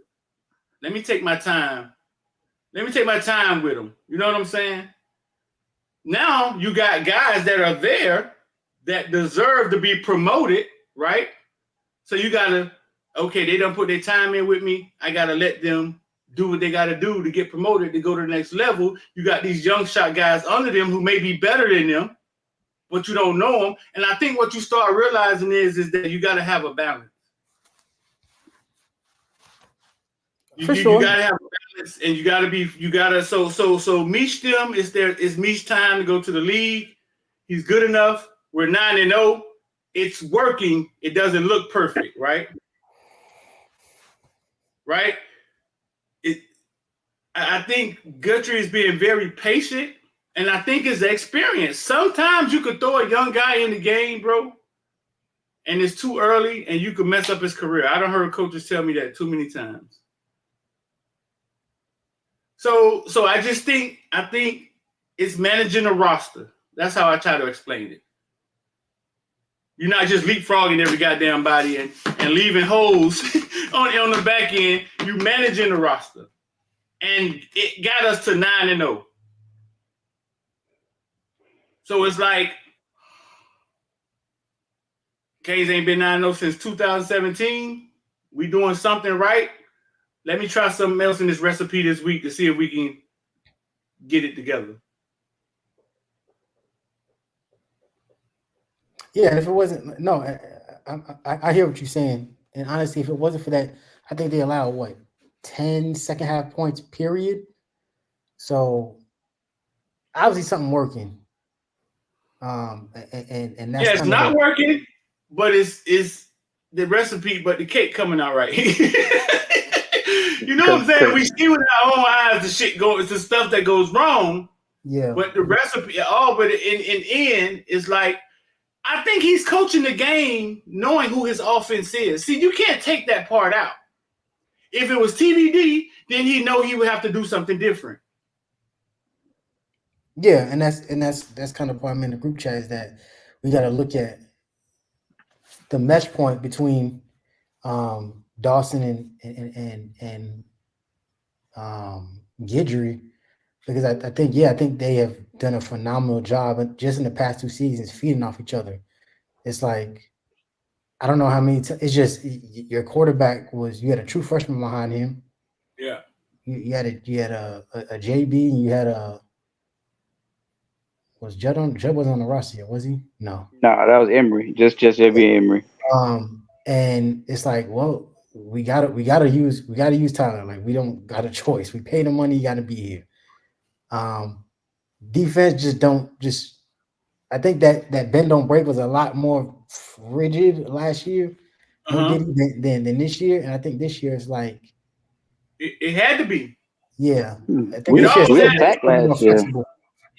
Let me take my time. Let me take my time with him. You know what I'm saying? Now you got guys that are there that deserve to be promoted, right? So you got to, okay, they done put their time in with me. I got to let them do what they got to do to get promoted, to go to the next level. You got these young shot guys under them who may be better than them, but you don't know them. And I think what you start realizing is that you got to have a balance. You got to have a balance, and you got to so Meech them it's Meech time to go to the league. He's good enough. We're 9-0. It's working. It doesn't look perfect, right? Right? I think Guthrie is being very patient, and I think it's the experience. Sometimes you could throw a young guy in the game, bro, and it's too early, and you could mess up his career. I done heard coaches tell me that too many times. So I think it's managing a roster. That's how I try to explain it. You're not just leapfrogging every goddamn body and leaving holes on the back end. You're managing the roster. And it got us to 9-0. So it's like Canes ain't been 9-0 since 2017. We doing something right. Let me try something else in this recipe this week to see if we can get it together. Yeah, and if it wasn't, no, I hear what you're saying. And honestly, if it wasn't for that, I think they allowed 10 second half points, period. So obviously something working. And that's it's not working, but it's the recipe, but the cake coming out right. You know what I'm saying? We see with our own eyes the shit it's the stuff that goes wrong. Yeah. But the recipe, but in end, it's like, I think he's coaching the game knowing who his offense is. See, you can't take that part out. If it was TVD, then he know he would have to do something different. Yeah, and that's kind of why I'm in the group chat, is that we got to look at the mesh point between Dawson and Guidry, because I think they have done a phenomenal job just in the past 2 seasons feeding off each other. It's like, I don't know how many it's just your quarterback you had a true freshman behind him. Yeah. You had a JB, and you had was Judd wasn't on the roster yet, was he? No, that was Emory. Just JB Emory. And it's like, well, we gotta use Tyler. Like, we don't got a choice. We pay the money, you gotta be here. Defense I think that bend don't break was a lot more rigid last year, than this year. And I think this year is like it had to be. Yeah. I think We attacked last year.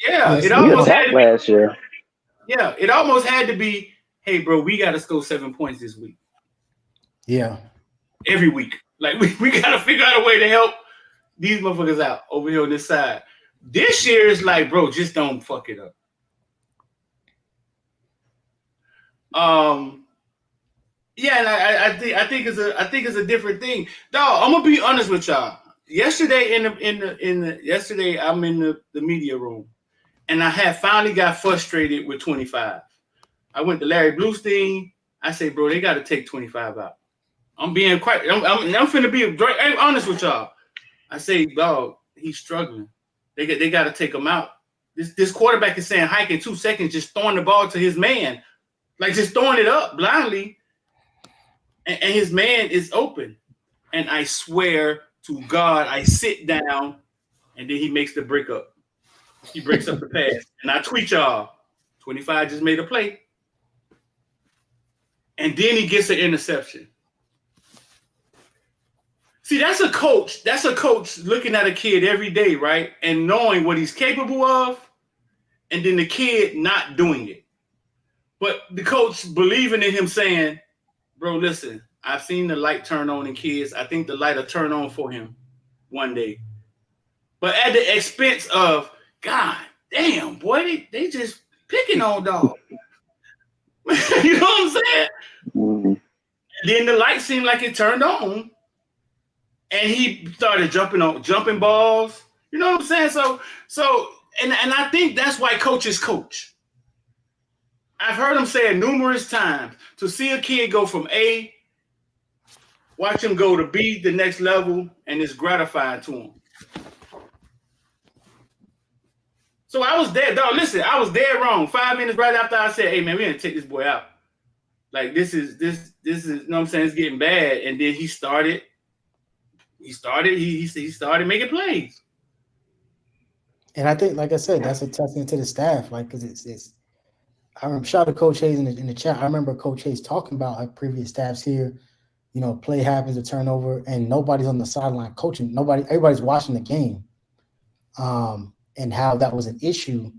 Yeah, it almost attacked last year. Yeah, it almost had to be, hey bro, we gotta score 7 points this week. Yeah. Every week. Like we gotta figure out a way to help these motherfuckers out over here on this side. This year is like, bro, just don't fuck it up. Yeah, and I think it's a different thing. Dog, I'm gonna be honest with y'all. yesterday yesterday I'm in the media room, and I had finally got frustrated with 25. I went to Larry Bluestein. I say, bro, they got to take 25 out. I'm being quite. I'm finna be honest with y'all. I say, dog, he's struggling. They got to take him out. This quarterback is saying hike in 2 seconds, just throwing the ball to his man, like just throwing it up blindly, and his man is open. And I swear to God, I sit down, and then he makes the break up. He breaks up the pass, and I tweet y'all. 25 just made a play, and then he gets an interception. See, that's a coach. That's a coach looking at a kid every day, right? And knowing what he's capable of, and then the kid not doing it. But the coach believing in him saying, bro, listen, I've seen the light turn on in kids. I think the light will turn on for him one day. But at the expense of, God damn, boy, they just picking on dog. You know what I'm saying? Mm-hmm. Then the light seemed like it turned on. And he started jumping balls. You know what I'm saying? So and I think that's why coaches coach. I've heard him say it numerous times. To see a kid go from A, watch him go to B, the next level, and it's gratifying to him. So I was dead, dog. Listen, I was dead wrong. 5 minutes right after I said, hey man, we gotta take this boy out. Like this is you know what I'm saying, it's getting bad. And then he started making plays. And I think, like I said, that's a testament to the staff. Like, because it's. I remember shout out to Coach Hayes in the chat. I remember Coach Hayes talking about her previous staffs here. You know, play happens, a turnover, and nobody's on the sideline coaching. Everybody's watching the game, and how that was an issue.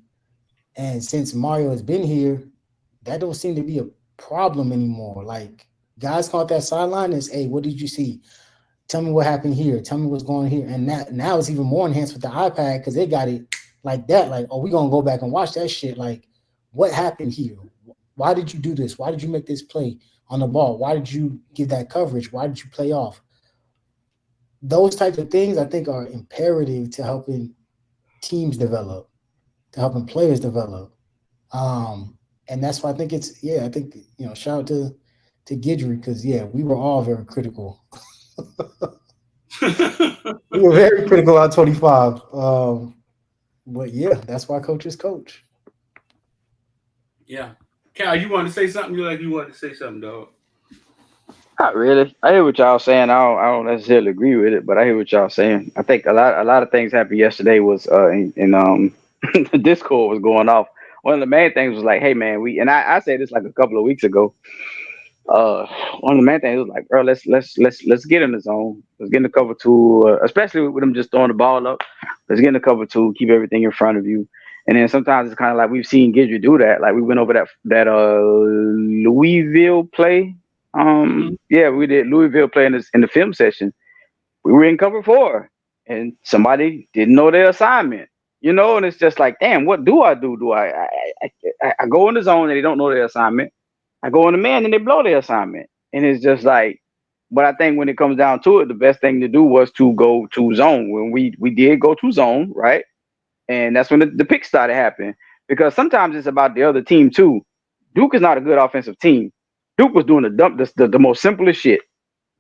And since Mario has been here, that don't seem to be a problem anymore. Like, guys call that sideline and say, hey, what did you see? Tell me what happened here. Tell me what's going on here. And now it's even more enhanced with the iPad because they got it like that. Like, oh, we're going to go back and watch that shit. Like, what happened here? Why did you do this? Why did you make this play on the ball? Why did you give that coverage? Why did you play off? Those types of things I think are imperative to helping teams develop, to helping players develop. And that's why I think shout out to Guidry because, we were all very critical. We were very critical on 25. But that's why coaches coach. Yeah. Cal, you want to say something? You want to say something, dog? Not really. I hear what y'all saying. I don't necessarily agree with it, but I hear what y'all saying. I think a lot of things happened yesterday was in the Discord was going off. One of the main things was like, hey man, I said this like a couple of weeks ago. One of the main things was like, bro, let's get in the zone. Let's get in the cover two, especially with them just throwing the ball up. Let's get in the cover two, keep everything in front of you. And then sometimes it's kind of like we've seen Guidry do that. Like we went over that Louisville play. Yeah, we did Louisville play in the film session. We were in cover 4 and somebody didn't know their assignment, and it's just like, damn, what do I do? Do I go in the zone and they don't know their assignment? I go in the man and they blow their assignment. And it's just like, but I think when it comes down to it, the best thing to do was to go to zone. When we did go to zone, right? And that's when the pick started happening. Because sometimes it's about the other team too. Duke is not a good offensive team. Duke was doing the most simplest shit.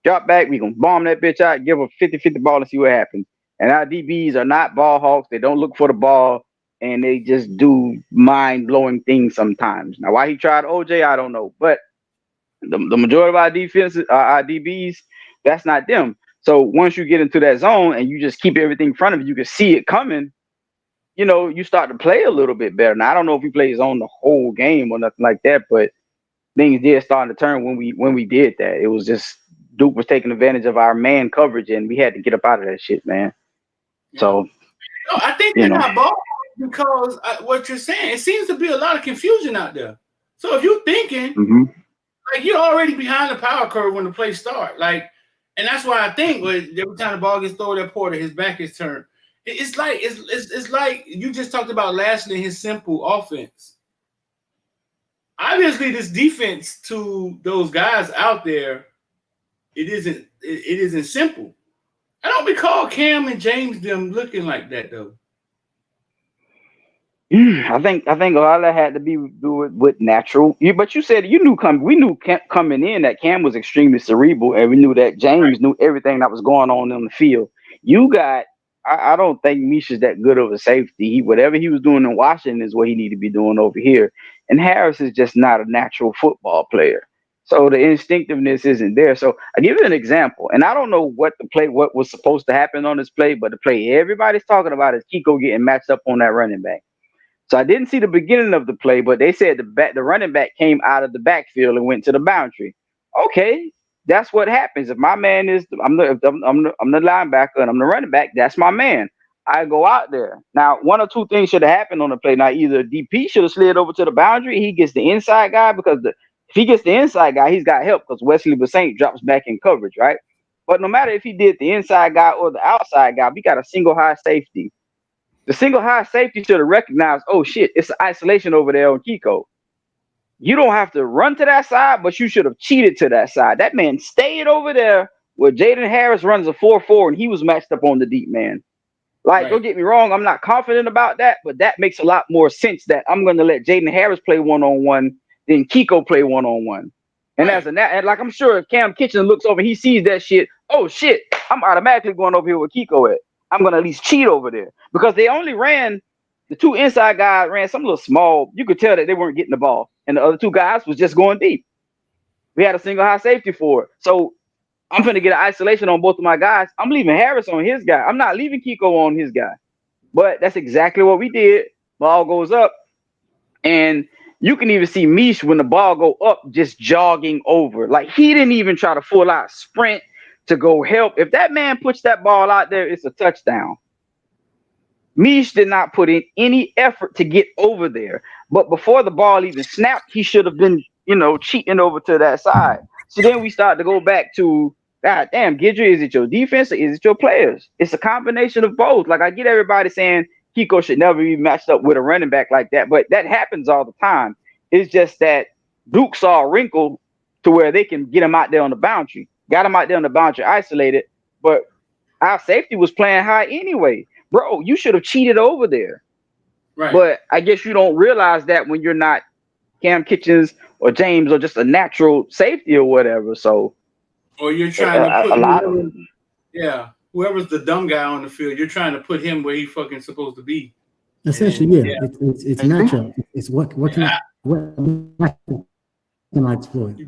Drop back, we gonna bomb that bitch out, give a 50-50 ball and see what happens. And our DBs are not ball hawks. They don't look for the ball, and they just do mind-blowing things sometimes. Now, why he tried OJ, I don't know. But the majority of our defenses, our DBs, that's not them. So once you get into that zone and you just keep everything in front of you, you can see it coming. You start to play a little bit better. Now, I don't know if he plays on the whole game or nothing like that, but things did start to turn when we did that. It was just Duke was taking advantage of our man coverage, and we had to get up out of that shit, man. Yeah. So, I think they're not ball because what you're saying, it seems to be a lot of confusion out there. So if you're thinking, like you're already behind the power curve when the play start, like, and that's why I think every time the ball gets thrown at Porter, his back is turned. It's like you just talked about lastly his simple offense. Obviously, this defense to those guys out there, it isn't simple. I don't recall Cam and James them looking like that though. I think a lot of that had to be do with natural. But you said we knew coming in that Cam was extremely cerebral, and we knew that James knew everything that was going on the field. I don't think Misha's that good of a safety. Whatever he was doing in Washington is what he need to be doing over here. And Harris is just not a natural football player. So the instinctiveness isn't there. So I give you an example, and I don't know what was supposed to happen on this play, but the play everybody's talking about is Kiko getting matched up on that running back. So I didn't see the beginning of the play, but they said the running back came out of the backfield and went to the boundary. Okay, that's what happens. If my man is I'm the linebacker and I'm the running back, that's my man. I go out there. Now, one or two things should have happened on the play. Now, either DP should have slid over to the boundary, he gets the inside guy, because if he gets the inside guy, he's got help because Wesley Basaint drops back in coverage, right? But no matter if he did the inside guy or the outside guy, we got a single high safety. The single high safety should have recognized, oh shit, it's isolation over there on Kiko. You don't have to run to that side, but you should have cheated to that side. That man stayed over there where Jaden Harris runs a 4-4 and he was matched up on the deep man. Like, right. Don't get me wrong, I'm not confident about that, but that makes a lot more sense that I'm going to let Jaden Harris play one-on-one than Kiko play one-on-one. And right. And like, I'm sure if Cam Kitchen looks over, he sees that shit, oh shit, I'm automatically going over here with Kiko at. I'm going to at least cheat over there, because they only ran, the two inside guys ran some little small. You could tell that they weren't getting the ball. And the other two guys was just going deep. We had a single high safety for it. So I'm going to get an isolation on both of my guys. I'm leaving Harris on his guy. I'm not leaving Kiko on his guy. But that's exactly what we did. Ball goes up. And you can even see Mish when the ball go up just jogging over. Like, he didn't even try to full out sprint to go help. If that man puts that ball out there, it's a touchdown. Mish did not put in any effort to get over there. But before the ball even snapped, he should have been, cheating over to that side. So then we start to go back to, God damn, Guidry, is it your defense or is it your players? It's a combination of both. Like, I get everybody saying Kiko should never be matched up with a running back like that, but that happens all the time. It's just that Duke saw a wrinkle to where they can get him out there on the boundary. Got him out there on the boundary isolated, but our safety was playing high anyway. Bro, you should have cheated over there. Right. But I guess you don't realize that when you're not Cam Kitchens or James or just a natural safety or whatever. So, or you're trying to put whoever's the dumb guy on the field, you're trying to put him where he's fucking supposed to be. Essentially, yeah. It's matchup. It's what can I exploit?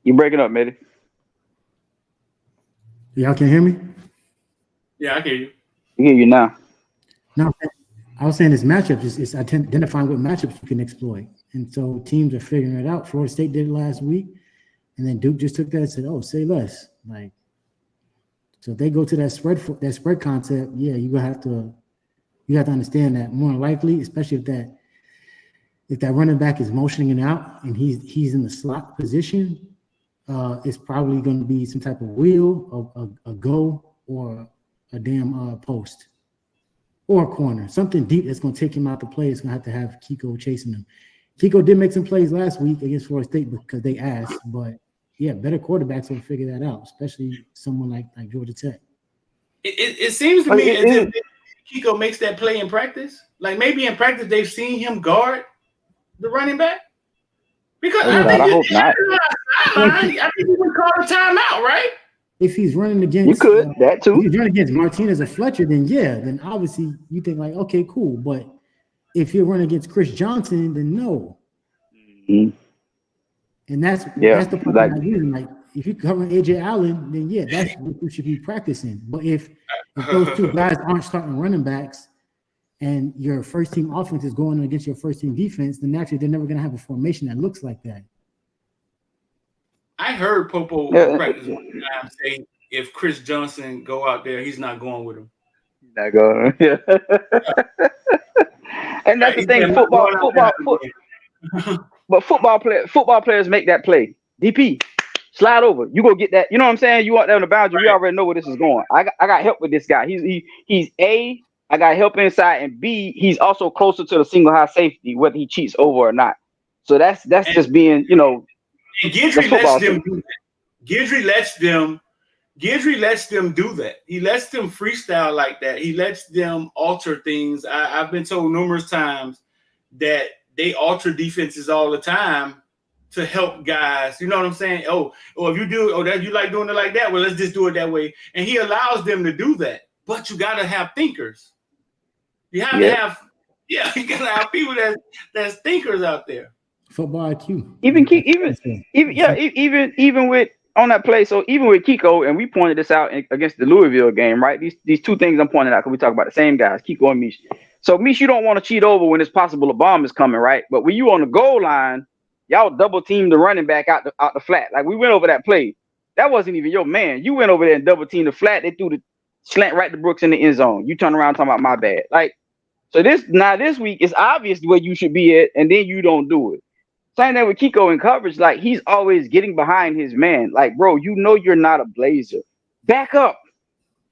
You breaking up, Mitty. Y'all can hear me? Yeah, I hear you. I hear you now. No, I was saying this matchup is identifying what matchups you can exploit. And so teams are figuring it out. Florida State did it last week. And then Duke just took that and said, oh, say less. Like, so if they go to that spread concept, yeah, you have to understand that more likely, especially if that running back is motioning it out and he's in the slot position, it's probably going to be some type of wheel, a go, or a damn post, or a corner, something deep that's going to take him out the play. It's going to have Kiko chasing him. Kiko did make some plays last week against Florida State because they asked, but yeah, better quarterbacks will figure that out, especially someone like Georgia Tech. It seems to me as if Kiko makes that play in practice. Like, maybe in practice they've seen him guard the running back. Because I hope not. I think he would call a timeout, right? If he's running against, you could that too. If he's running against Martinez or Fletcher, then obviously you think like, okay, cool. But if you're running against Chris Johnson, then no. Mm-hmm. And that's the point I'm using. Like, if you're covering AJ Allen, then yeah, that's what you should be practicing. But if those two guys aren't starting running backs, and your first team offense is going against your first team defense, then naturally they're never going to have a formation that looks like that. I heard Popo practice one time say, if Chris Johnson go out there, he's not going with him. Not going. Yeah. And that's the thing. Football players make that play. DP, slide over. You go get that. You know what I'm saying? You out there on the boundary. Right. We already know where this is going. I got help with this guy. He's A, I got help inside, and B, he's also closer to the single high safety, whether he cheats over or not. So that's just being, And Guidry lets them Guidry lets them do that. He lets them freestyle like that. He lets them alter things. I've been told numerous times that they alter defenses all the time to help guys. You know what I'm saying? If you do, that you like doing it like that, well, let's just do it that way. And he allows them to do that. But you got to have thinkers. You have to have, you got to have people that's thinkers out there. Football IQ. Even with on that play. So even with Kiko, and we pointed this out against the Louisville game, right? These two things I'm pointing out because we talk about the same guys, Kiko and Mish. So Mish, you don't want to cheat over when it's possible a bomb is coming, right? But when you on the goal line, y'all double team the running back out the flat. Like we went over that play. That wasn't even your man. You went over there and double team the flat. They threw the slant right to Brooks in the end zone. You turn around talking about my bad. Like, so this week it's obvious where you should be at, and then you don't do it. Same thing with Kiko in coverage. Like, he's always getting behind his man. Like, bro, you know you're not a Blazer. Back up.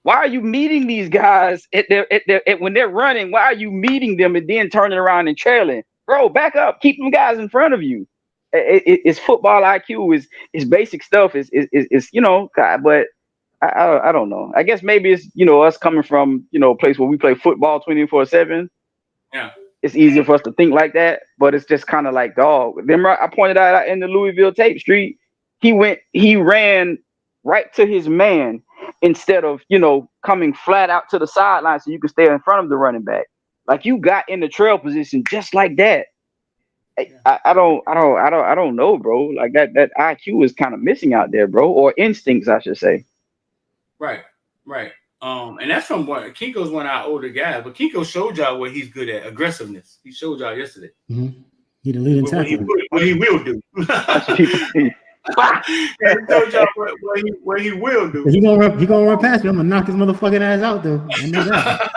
Why are you meeting these guys when they're running? Why are you meeting them and then turning around and trailing? Bro, back up. Keep them guys in front of you. It's football IQ. Is basic stuff. Is but I don't know. I guess maybe it's us coming from a place where we play football 24/7. Yeah, it's easier for us to think like that. But it's just kind of like, dog. Remember I pointed out in the Louisville tape street. He ran right to his man instead of coming flat out to the sideline so you can stay in front of the running back. Like, you got in the trail position just like that. I don't know, bro. Like that IQ is kind of missing out there, bro, or instincts, I should say. Right. And that's from Kinko's one of our older guys, but Kinko showed y'all what he's good at, aggressiveness. He showed y'all yesterday. Mm-hmm. He the leading tackler. What he will do. He showed y'all what he will do. He gonna run past me. I'm gonna knock his motherfucking ass out though. I know that.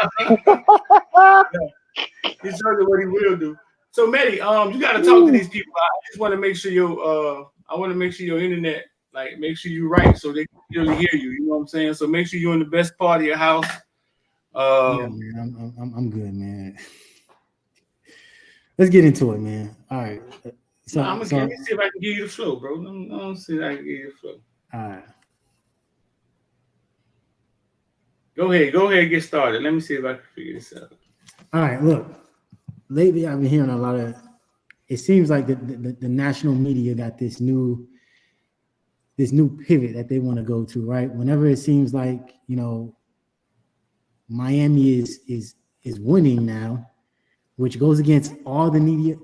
He showed you what he will do. So, Matty, you got to talk to these people. I just want to make sure your internet, like, make sure you're right so they can really hear you. You know what I'm saying? So make sure you're in the best part of your house. Yeah, man, I'm good, man. Let's get into it, man. All right. So let me see if I can give you the flow, bro. Let me see if I can give you the flow. All right. Go ahead, get started. Let me see if I can figure this out. All right, look. Lately, I've been hearing a lot of. It seems like the national media got this new pivot that they want to go to, right? Whenever it seems like Miami is winning now, which goes against all the media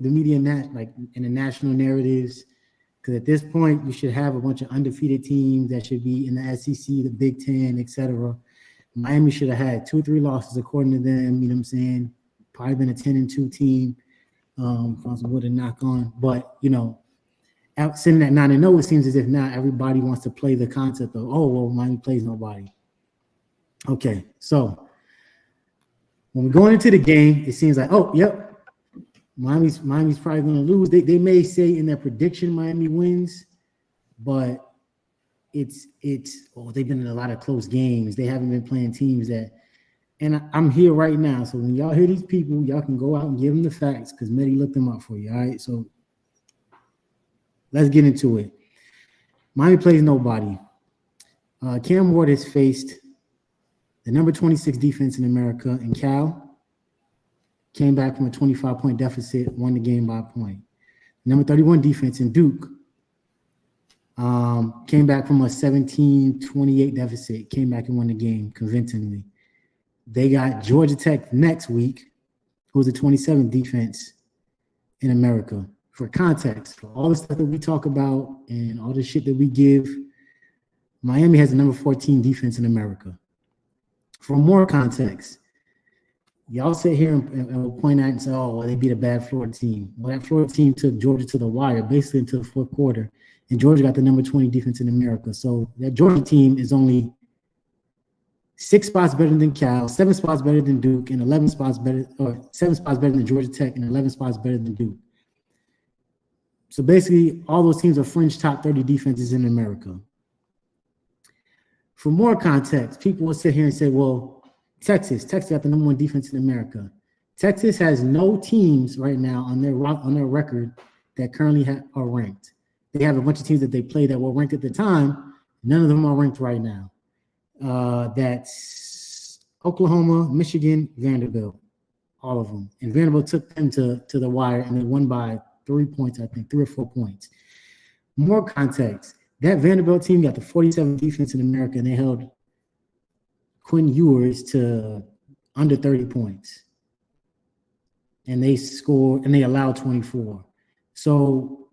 like in the national narratives, because at this point you should have a bunch of undefeated teams that should be in the SEC, the Big Ten, etc. Miami should have had 2 or 3 losses according to them. You know what I'm saying? Probably been a 10-2 team. Would have knock on, but out sitting at 9-0, it seems as if now everybody wants to play the concept of Miami plays nobody. Okay, so when we're going into the game, it seems like Miami's probably going to lose. They may say in their prediction Miami wins, but it's they've been in a lot of close games. They haven't been playing teams that. And I'm here right now, so when y'all hear these people, y'all can go out and give them the facts because Medi looked them up for you. All right, so let's get into it. Miami plays nobody. Cam Ward has faced the number 26 defense in America in Cal. Came back from a 25-point deficit, won the game by a point. Number 31 defense in Duke. Came back from a 17-28 deficit, came back and won the game convincingly. They got Georgia Tech next week, who's a 27 defense in America. For context, for all the stuff that we talk about and all the shit that we give, Miami has the number 14 defense in America. For more context, y'all sit here and we'll point out and say, they beat a bad Florida team. Well, that Florida team took Georgia to the wire, basically until the fourth quarter, and Georgia got the number 20 defense in America. So that Georgia team is only 6 spots better than Cal, 7 spots better than Duke, and 7 spots better than Georgia Tech, and 11 spots better than Duke. So basically, all those teams are fringe top 30 defenses in America. For more context, people will sit here and say, well, Texas got the number 1 defense in America. Texas has no teams right now on their record that currently are ranked. They have a bunch of teams that they play that were ranked at the time. None of them are ranked right now. That's Oklahoma, Michigan, Vanderbilt, all of them. And Vanderbilt took them to the wire, and they won by 3 points, I think, 3 or 4 points. More context. That Vanderbilt team got the 47th defense in America, and they held Quinn Ewers to under 30 points. And they scored, and they allowed 24. So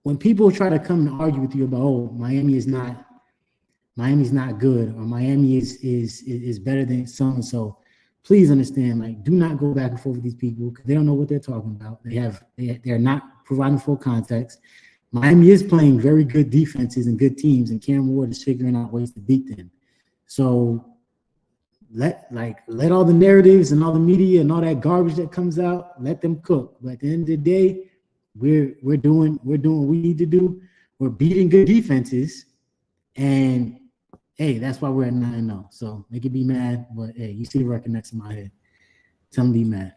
when people try to come and argue with you about, oh, Miami's not good, or Miami is better than so and so, please understand, like, do not go back and forth with these people because they don't know what they're talking about. They're not providing full context. Miami is playing very good defenses and good teams, and Cam Ward is figuring out ways to beat them. So let all the narratives and all the media and all that garbage that comes out, let them cook. But at the end of the day, we're doing what we need to do. We're beating good defenses, and hey, that's why we're at 9-0. So they could be mad, but hey, you see the record next to my head. Tell them to be mad.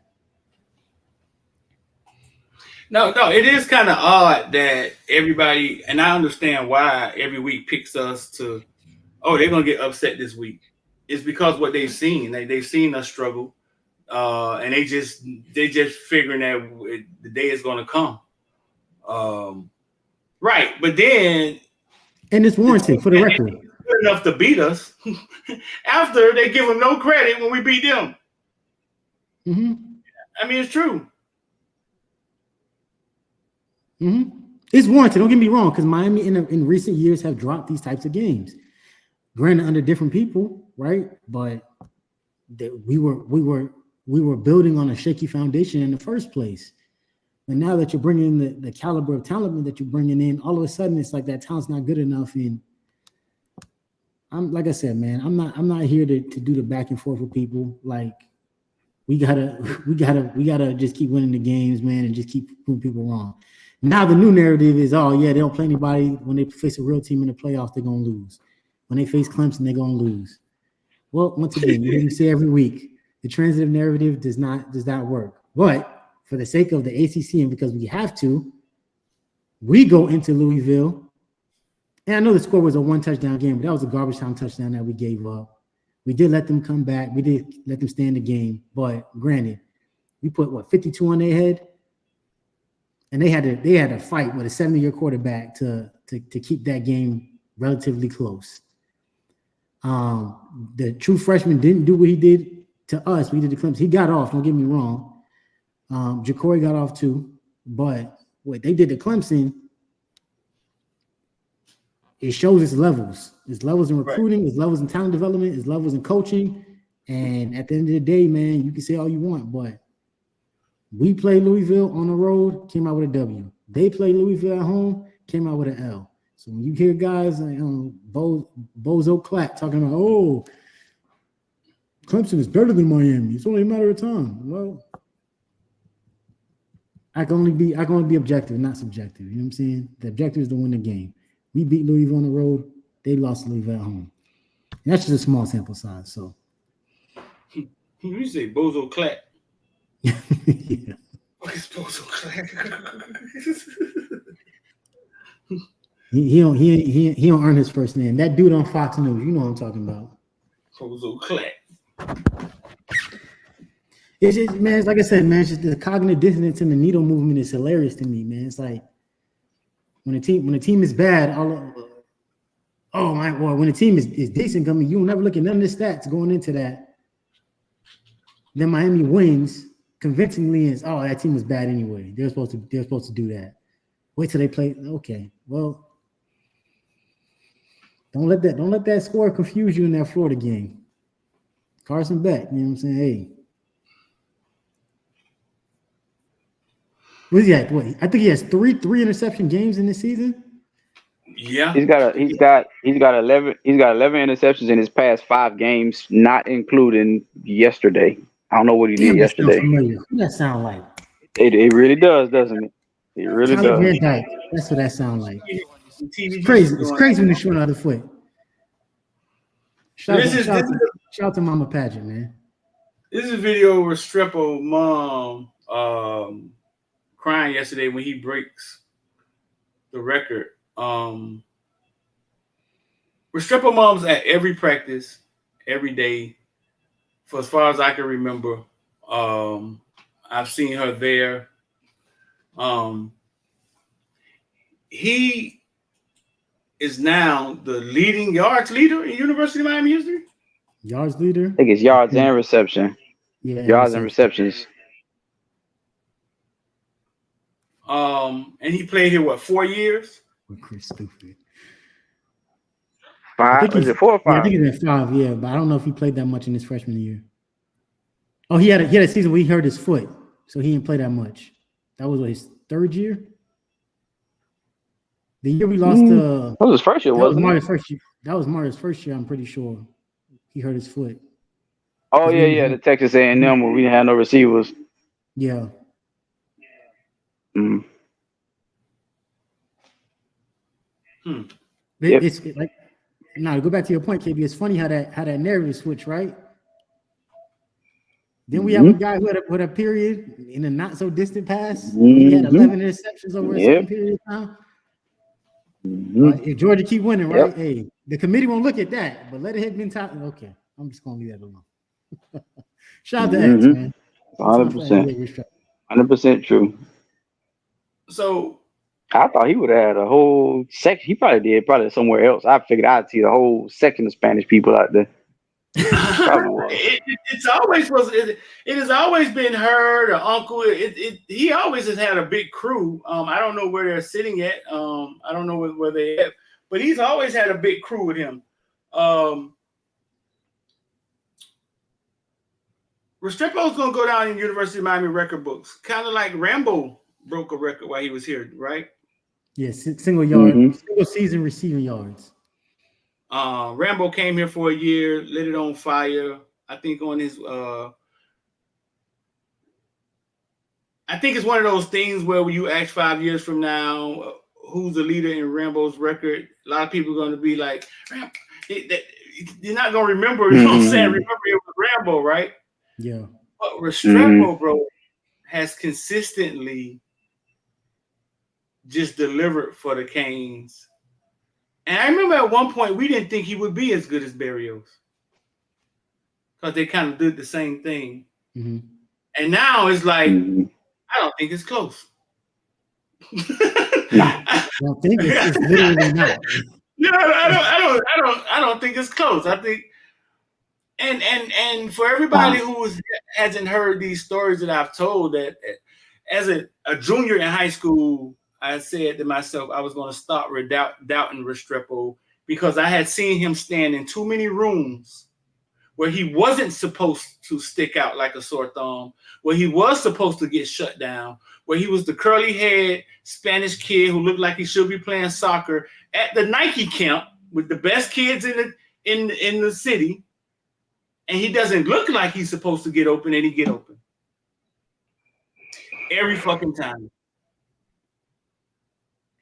No, it is kind of odd that everybody, and I understand why every week picks us to, oh, they're gonna get upset this week. It's because what they've seen. They've seen us struggle, and they just figuring that the day is gonna come. Right, but then, and it's warranted for the record. Good enough to beat us after they give them no credit when we beat them. Mm-hmm. I mean, it's true. Mm-hmm. It's warranted. Don't get me wrong, because Miami in recent years have dropped these types of games. Granted, under different people, right? But we were building on a shaky foundation in the first place. And now that you're bringing in the caliber of talent that you're bringing in, all of a sudden it's like that talent's not good enough. And I'm like I said, man, I'm not here to do the back and forth with people. Like we gotta just keep winning the games, man, and just keep proving people wrong. Now the new narrative is, oh yeah, they don't play anybody. When they face a real team in the playoffs, they're gonna lose. When they face Clemson, they're gonna lose. Well, once again, you hear me say every week, the transitive narrative does not work. But for the sake of the ACC and because we have to, we go into Louisville. And I know the score was a 1-touchdown game, but that was a garbage time touchdown that we gave up. We did let them come back. We did let them stay in the game. But granted, we put 52 on their head, and they had to fight with a 70-year quarterback to keep that game relatively close. The true freshman didn't do what he did to us. We did to Clemson. He got off. Don't get me wrong. Ja'Cory got off too, but what they did to Clemson, it shows its levels. Its levels in recruiting, its levels in talent development, its levels in coaching. And at the end of the day, man, you can say all you want, but we played Louisville on the road, came out with a W. They played Louisville at home, came out with an L. So when you hear guys like Bozo Clack talking about, oh, Clemson is better than Miami, it's only a matter of time. Well, I can only be objective, not subjective. You know what I'm saying? The objective is to win the game. We beat Louisville on the road. They lost to Louisville at home. And that's just a small sample size. So you say Bozo Clack. Yeah. What is Bozo Clack? He don't earn his first name. That dude on Fox News, you know what I'm talking about. Bozo Clack. It's just, man, it's like I said, man, it's just the cognitive dissonance in the needle movement is hilarious to me, man. It's like when a team is bad, when the team is decent coming, you will never look at none of the stats going into that. Then Miami wins convincingly, and that team was bad anyway. They're supposed to do that. Wait till they play. Okay, well, don't let that score confuse you in that Florida game. Carson Beck, you know what I'm saying? Hey. What is he at? What? I think he has three interception games in this season. Yeah, he's got 11 interceptions in his past 5 games, not including yesterday. I don't know what he did yesterday. Who that sound like? It really does, doesn't it? It really does. Van Dyke. That's what that sound like. It's crazy. It's crazy when you're showing other foot. Shout out to Mama Pageant, man. This is a video where Restrepo mom crying yesterday when he breaks the record. Restrepo mom's at every practice, every day, for as far as I can remember. I've seen her there. He is now the leading yards leader in University of Miami history. Yards leader. I think it's yards and reception. Yeah, Yards and receptions. And he played here 4 years? Chris stupid. 5? Is it 4 or 5? Yeah, I think he's at 5. Yeah, but I don't know if he played that much in his freshman year. Oh, he had a season where he hurt his foot, so he didn't play that much. That was his 3rd year. The year we lost that was his first year, wasn't it? First year. That was Mario's first year. I'm pretty sure he hurt his foot. Oh yeah, the Texas A&M where we didn't have no receivers. Yeah. Mm. It's like now to go back to your point, KB. It's funny how that narrative switch, right? Then we have a guy who had a period in a not so distant past. He had 11 interceptions over a certain period of time. If Georgia keep winning, right? Hey, the committee won't look at that, but let it hit mentality. Okay, I'm just gonna leave that alone. Shout out to X, man. 100%. 100% true. So I thought he would have had a whole section. He probably somewhere else. I figured I'd see the whole section of Spanish people out there. It's always was. It has always been her, the uncle. He always has had a big crew. I don't know where they're sitting at. I don't know where they at, but he's always had a big crew with him. Restrepo's gonna go down in University of Miami record books, kind of like Rambo broke a record while he was here, right? Yes, single yard, single season receiving yards. Rambo came here for a year, lit it on fire. I think on his I think it's one of those things where when you ask 5 years from now, who's the leader in Rambo's record, a lot of people are going to be like, you're not going to remember, you know what I'm saying? Remember it was Rambo, right? Yeah. But Restrepo, bro, has consistently just delivered for the Canes. And I remember at one point we didn't think he would be as good as Berrios because they kind of did the same thing. And now it's like, I don't think it's close. I don't think it's literally not. No, I don't think it's close. I think, and for everybody who hasn't heard these stories that I've told, that as a junior in high school, I said to myself I was going to stop doubting Restrepo because I had seen him stand in too many rooms where he wasn't supposed to stick out like a sore thumb, where he was supposed to get shut down, where he was the curly head Spanish kid who looked like he should be playing soccer at the Nike camp with the best kids in the city, and he doesn't look like he's supposed to get open, and he get open every fucking time.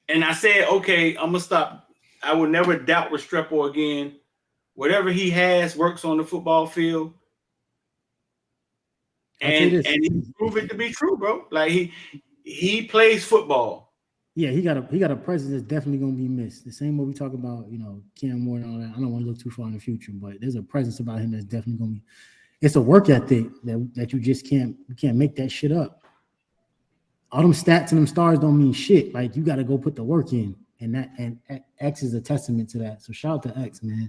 And I said, okay, I'm gonna stop. I will never doubt Restrepo again. Whatever he has works on the football field. And he proved it to be true, bro. Like he plays football. Yeah, he got a presence that's definitely gonna be missed. The same way we talk about, Cam Moore and all that. I don't want to look too far in the future, but there's a presence about him that's definitely gonna be. It's a work ethic that you just can't make that shit up. All them stats and them stars don't mean shit. Like you got to go put the work in, and X is a testament to that. So shout out to X, man.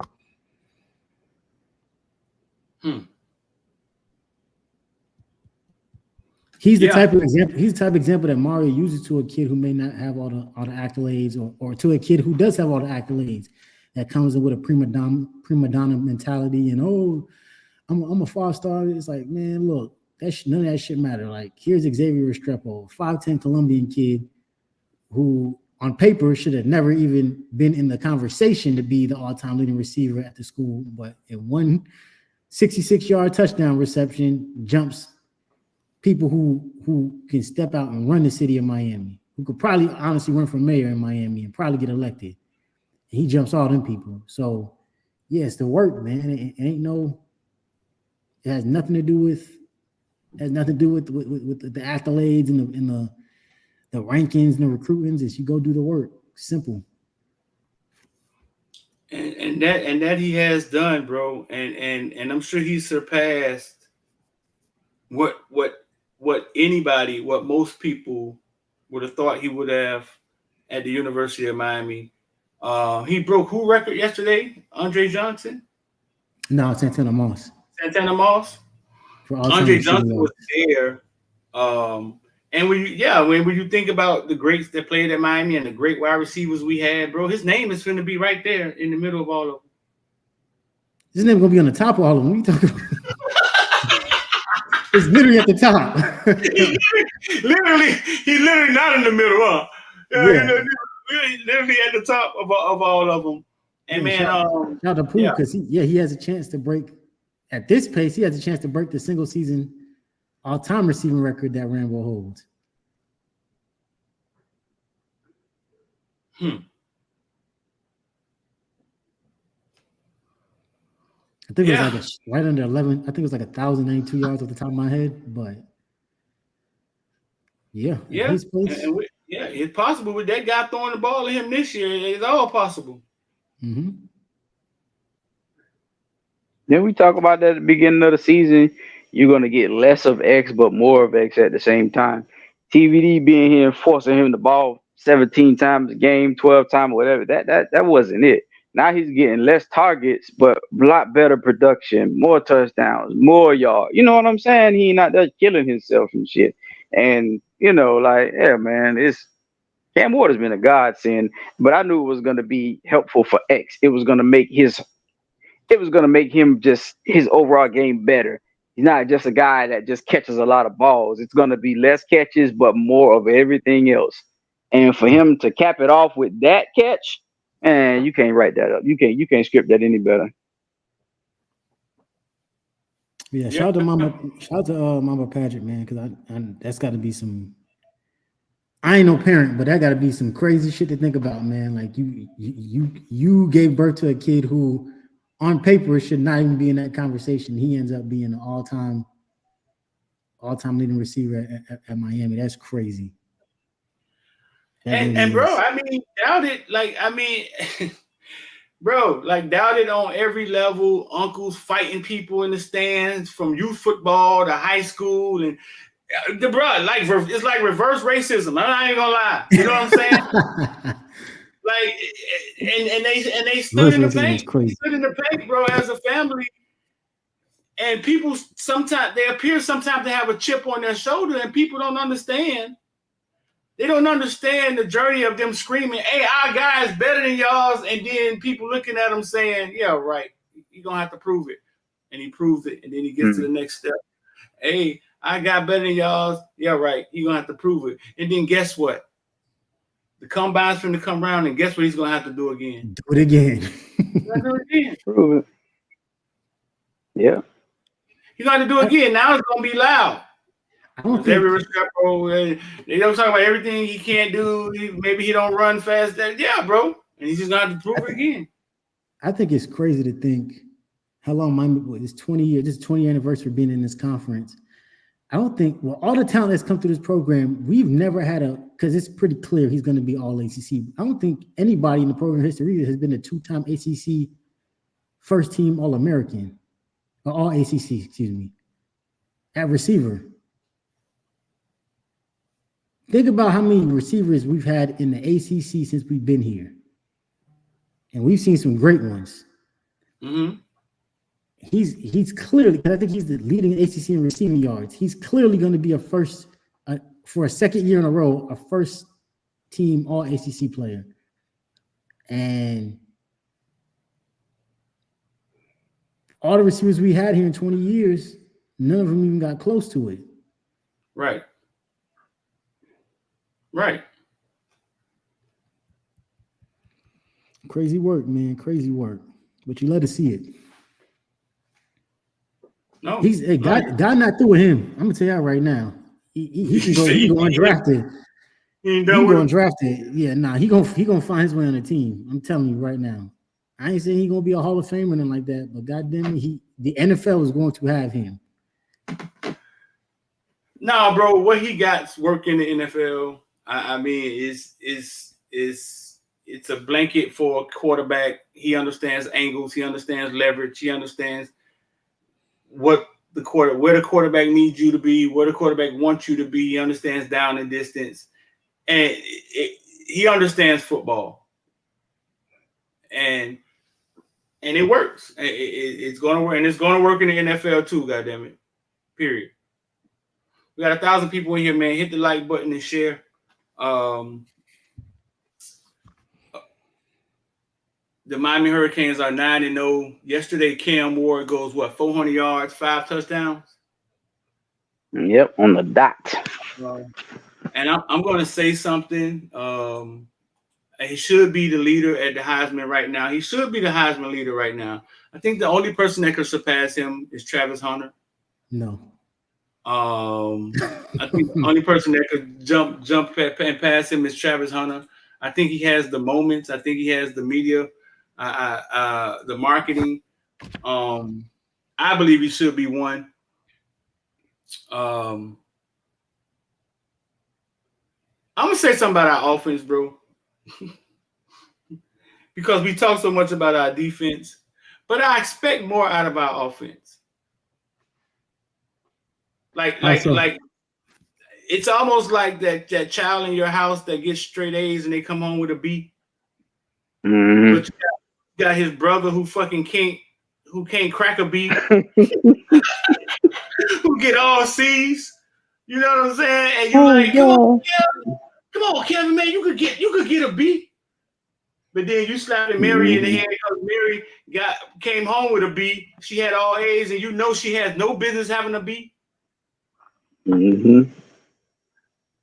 He's the type of example. He's the type of example that Mario uses to a kid who may not have all the accolades, or to a kid who does have all the accolades, that comes in with a prima donna mentality and I'm a 5-star. It's like, man, look. None of that shit matter. Like, here's Xavier Restrepo, 5'10" Colombian kid who on paper should have never even been in the conversation to be the all-time leading receiver at the school, but in one 66-yard touchdown reception jumps people who can step out and run the city of Miami, who could probably honestly run for mayor in Miami and probably get elected. And he jumps all them people. So, yeah, it's the work, man. It has nothing to do with the accolades and the rankings and the recruitings. Is you go do the work. Simple. And And that he has done, bro. And I'm sure he surpassed what most people would have thought he would have at the University of Miami. He broke who record yesterday? Andre Johnson? No, Santana Moss. Santana Moss? For all Andre time Johnson was there. And when you think about the greats that played at Miami and the great wide receivers we had, bro, his name is going to be right there in the middle of all of them. His name gonna be on the top of all of them. What are you talking about? It's literally at the top. He's literally not in the middle, huh? Literally at the top of all of them. And man, shout out to Pooh because he has a chance to break at this pace. He has a chance to break the single season all-time receiving record that Rambo holds. I think it was like right under 11. I think it was like 1,092 yards off the top of my head, but it's possible with that guy throwing the ball at him this year. It's all possible. Mm-hmm. Then we talk about that at the beginning of the season. You're going to get less of X, but more of X at the same time. TVD being here and forcing him the ball 17 times a game, 12 times, whatever. That wasn't it. Now he's getting less targets, but a lot better production, more touchdowns, more yards. You know what I'm saying? He not there killing himself and shit. And, man, Cam Ward has been a godsend, but I knew it was going to be helpful for X. It was going to make him just his overall game better. He's not just a guy that just catches a lot of balls. It's going to be less catches, but more of everything else. And for him to cap it off with that catch, man, you can't write that up. You can't script that any better. Yeah, shout out to Mama Patrick, man, because that's got to be some. I ain't no parent, but that got to be some crazy shit to think about, man. Like you gave birth to a kid who, on paper, should not even be in that conversation. He ends up being an all-time leading receiver at Miami. That's crazy. And bro, I mean, doubt it. Bro, doubt it on every level. Uncles fighting people in the stands from youth football to high school, and it's like reverse racism. I ain't gonna lie. You know what I'm saying? And they stood in the paint. They stood in the paint, bro, as a family. And people sometimes appear to have a chip on their shoulder, and people don't understand. They don't understand the journey of them screaming, "Hey, our guy is better than y'all's," and then people looking at him saying, "Yeah, right. You're gonna have to prove it." And he proves it, and then he gets to the next step. "Hey, I got better than y'all's." "Yeah, right. You're gonna have to prove it." And then guess what? The combine's finna come around, and guess what he's gonna have to do again? Do it again. Prove it. Yeah. He's gonna have to do it again. Now it's gonna be loud. Every Restrepo, they don't talk about everything he can't do. Maybe he don't run fast. Yeah, bro. And he's just gonna have to prove it again. I think it's crazy to think how long Miami is 20 years. This is 20th anniversary being in this conference. I don't think, all the talent that's come through this program, we've never had because it's pretty clear he's going to be all ACC. I don't think anybody in the program history has been a two-time ACC first team All-American, or all ACC, excuse me, at receiver. Think about how many receivers we've had in the ACC since we've been here. And we've seen some great ones. Mm-hmm. He's clearly, because I think he's the leading ACC in receiving yards. He's clearly going to be for a second year in a row, a first team all ACC player. And all the receivers we had here in 20 years, none of them even got close to it. Right. Right. Crazy work, man. Crazy work. But you love to see it. No. God not through with him. I'm gonna tell y'all right now. He can go undrafted. He can go undrafted. Yeah, nah, he gonna find his way on the team. I'm telling you right now. I ain't saying he gonna be a Hall of Famer or nothing like that, but goddamn it, the NFL is going to have him. Nah, bro, what he got working in the NFL, I mean, is it's a blanket for a quarterback. He understands angles. He understands leverage. He understands where the quarterback needs you to be, where the quarterback wants you to be. He understands down and distance, and he understands football, and it works. It's going to work, and it's going to work in the NFL too. Goddamn it! Period. We got 1,000 people in here, man. Hit the like button and share. The Miami Hurricanes are 9-0. Yesterday, Cam Ward goes, 400 yards, 5 touchdowns? Yep, on the dot. And I'm going to say something. He should be the leader at the Heisman right now. He should be the Heisman leader right now. I think the only person that could surpass him is Travis Hunter. No. I think the only person that could jump and pass him is Travis Hunter. I think he has the moments. I think he has the media. The marketing. I believe he should be one. I'm gonna say something about our offense, bro, because we talk so much about our defense, but I expect more out of our offense. Like it's almost like that child in your house that gets straight A's and they come home with a B. Mm-hmm. But you got his brother who can't crack a B, who get all C's. You know what I'm saying? And you're like, come on, Kevin, man, you could get a B. But then you slapped Mary in the hand because Mary came home with a B. She had all A's, and you know she has no business having a B. Mm-hmm.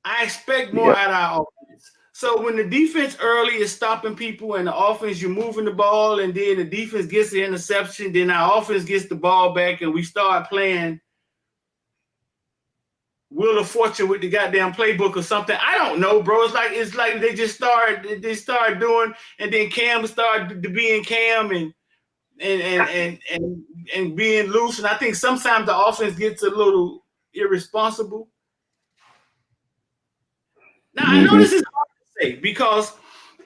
I expect more out of our offense. So when the defense early is stopping people and the offense, you're moving the ball, and then the defense gets the interception, then our offense gets the ball back, and we start playing Wheel of Fortune with the goddamn playbook or something. I don't know, bro. It's like they start doing, and then Cam started being Cam and being loose. And I think sometimes the offense gets a little irresponsible. Now I know this is hard to say because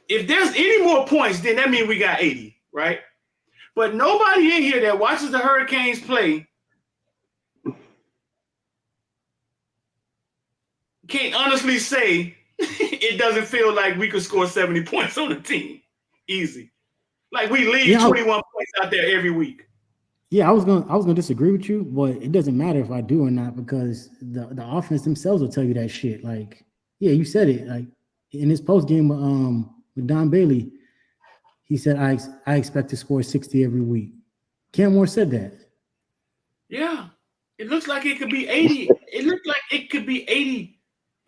if there's any more points, then that means we got 80, right? But nobody in here that watches the Hurricanes play can't honestly say it doesn't feel like we could score 70 points on the team. Easy. Like we leave 21 points out there every week. Yeah, I was gonna disagree with you, but it doesn't matter if I do or not because the offense themselves will tell you that shit. Like, yeah, you said it. Like in his post game with Don Bailey, he said, I expect to score 60 every week. Cam Moore said that. Yeah. It looks like it could be 80. It looked like it could be 80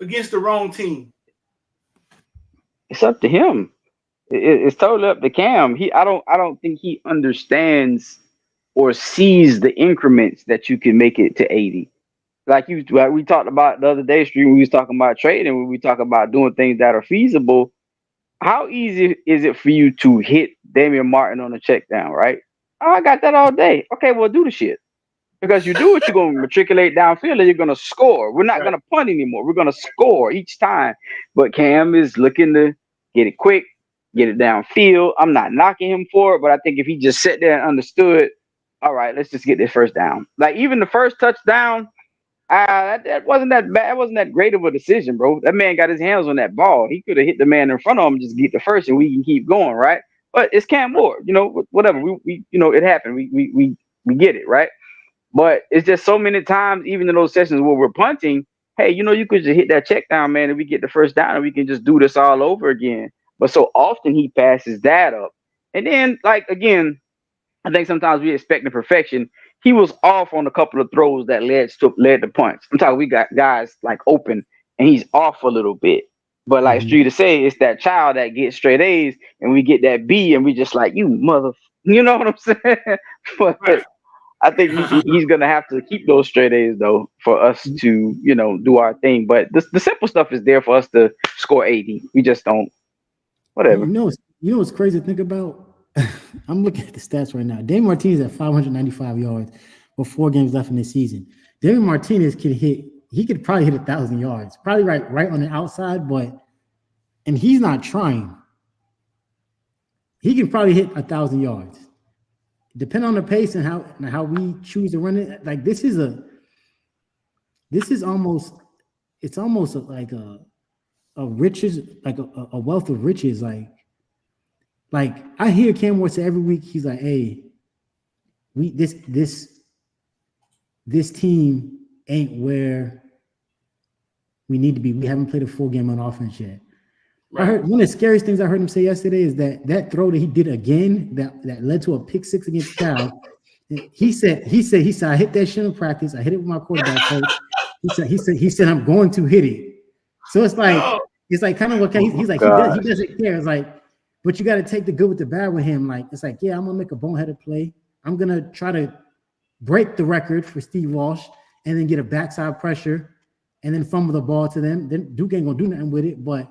against the wrong team. It's up to him. It's totally up to Cam. I don't think he understands or sees the increments that you can make it to 80. Like we talked about the other day, stream. We was talking about trading. When we talk about doing things that are feasible, how easy is it for you to hit Damian Martin on a check down? Right? Oh, I got that all day. Okay, well, do the shit. Because you do it, you're going to matriculate downfield and you're going to score. We're not going to punt anymore. We're going to score each time. But Cam is looking to get it quick, get it downfield. I'm not knocking him for it, but I think if he just sat there and understood, all right, let's just get this first down. Like even the first touchdown, that wasn't that bad. It wasn't that great of a decision, bro. That man got his hands on that ball. He could have hit the man in front of him, just get the first, and we can keep going, right? But it's Cam Moore, whatever. We it happened. We get it, right? But it's just so many times, even in those sessions where we're punting, hey, you could just hit that check down, man, and we get the first down and we can just do this all over again. But so often he passes that up. And then, like, again, I think sometimes we expect the perfection. He was off on a couple of throws that led to punts. I'm talking we got guys like open and he's off a little bit. But like Street to say, it's that child that gets straight A's and we get that B and we just like, you mother, you know what I'm saying? But I think he's going to have to keep those straight A's, though, for us to, do our thing. But the simple stuff is there for us to score 80. We just don't, whatever. You know what's crazy to think about? I'm looking at the stats right now. Damian Martinez at 595 yards with 4 games left in the season. Damian Martinez could probably hit 1,000 yards. Probably right on the outside, and he's not trying. he can probably hit 1,000 yards. Depending on the pace and how we choose to run it. Like this is almost like a riches, like a wealth of riches. Like I hear Cam Ward say every week, he's like, hey, this team ain't where we need to be. We haven't played a full game on offense yet. Right. I heard one of the scariest things I heard him say yesterday is that throw that he did again that led to a pick six against Cal. He said I hit that shit in practice. I hit it with my quarterback coach. He said I'm going to hit it. So it's like kind of what he's like. He doesn't care. It's like, but you got to take the good with the bad with him. Like it's like, yeah, I'm gonna make a boneheaded play. I'm gonna try to break the record for Steve Walsh and then get a backside pressure and then fumble the ball to them. Then Duke ain't gonna do nothing with it. But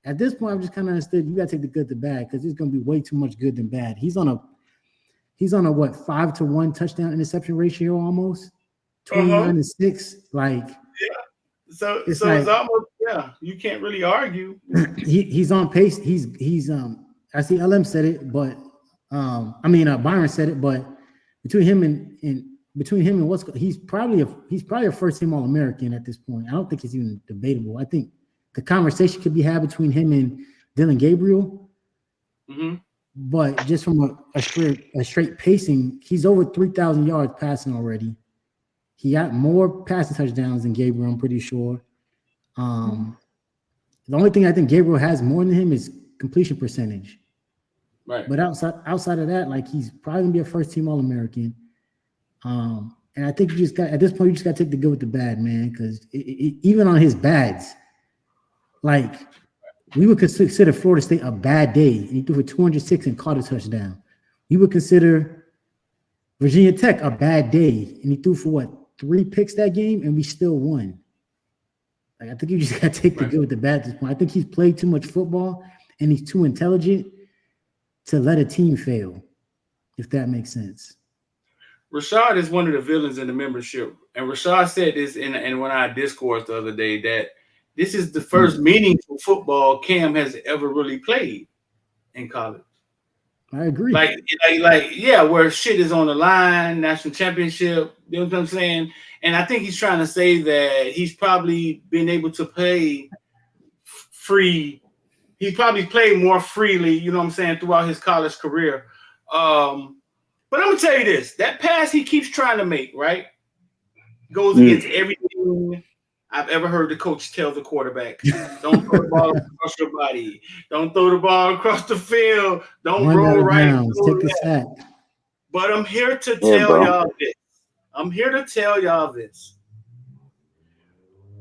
at this point, I've just kind of understood you got to take the good to bad because there's going to be way too much good than bad. He's on a what 5-to-1 touchdown interception ratio almost 29-6. Like so it's almost you can't really argue. He's on pace. He's I see LM said it, but Byron said it, but between him and he's probably a first team All-American at this point. I don't think it's even debatable. I think the conversation could be had between him and Dylan Gabriel, but just from a straight pacing, he's over 3,000 yards passing already. He got more passing touchdowns than Gabriel, I'm pretty sure. The only thing I think Gabriel has more than him is completion percentage. Right. But outside of that, like he's probably gonna be a first team All-American. And I think you just got to take the good with the bad, man, because even on his bads. Like, we would consider Florida State a bad day, and he threw for 206 and caught a touchdown. We would consider Virginia Tech a bad day, and he threw for 3 picks that game, and we still won. Like, I think you just got to take the good with the bad at this point. I think he's played too much football, and he's too intelligent to let a team fail, if that makes sense. Rashard is one of the villains in the membership, and Rashard said this in one of our discourse the other day that this is the first meaningful football Cam has ever really played in college. I agree. Like, where shit is on the line, national championship, you know what I'm saying? And I think he's trying to say that he's probably been able to play free. He's probably played more freely, you know what I'm saying, throughout his college career. But I'm going to tell you this. That pass he keeps trying to make, right, goes against everything I've ever heard the coach tell the quarterback. Don't throw the ball across your body. Don't throw the ball across the field. Don't roll right. Take the sack. But I'm here to tell y'all this.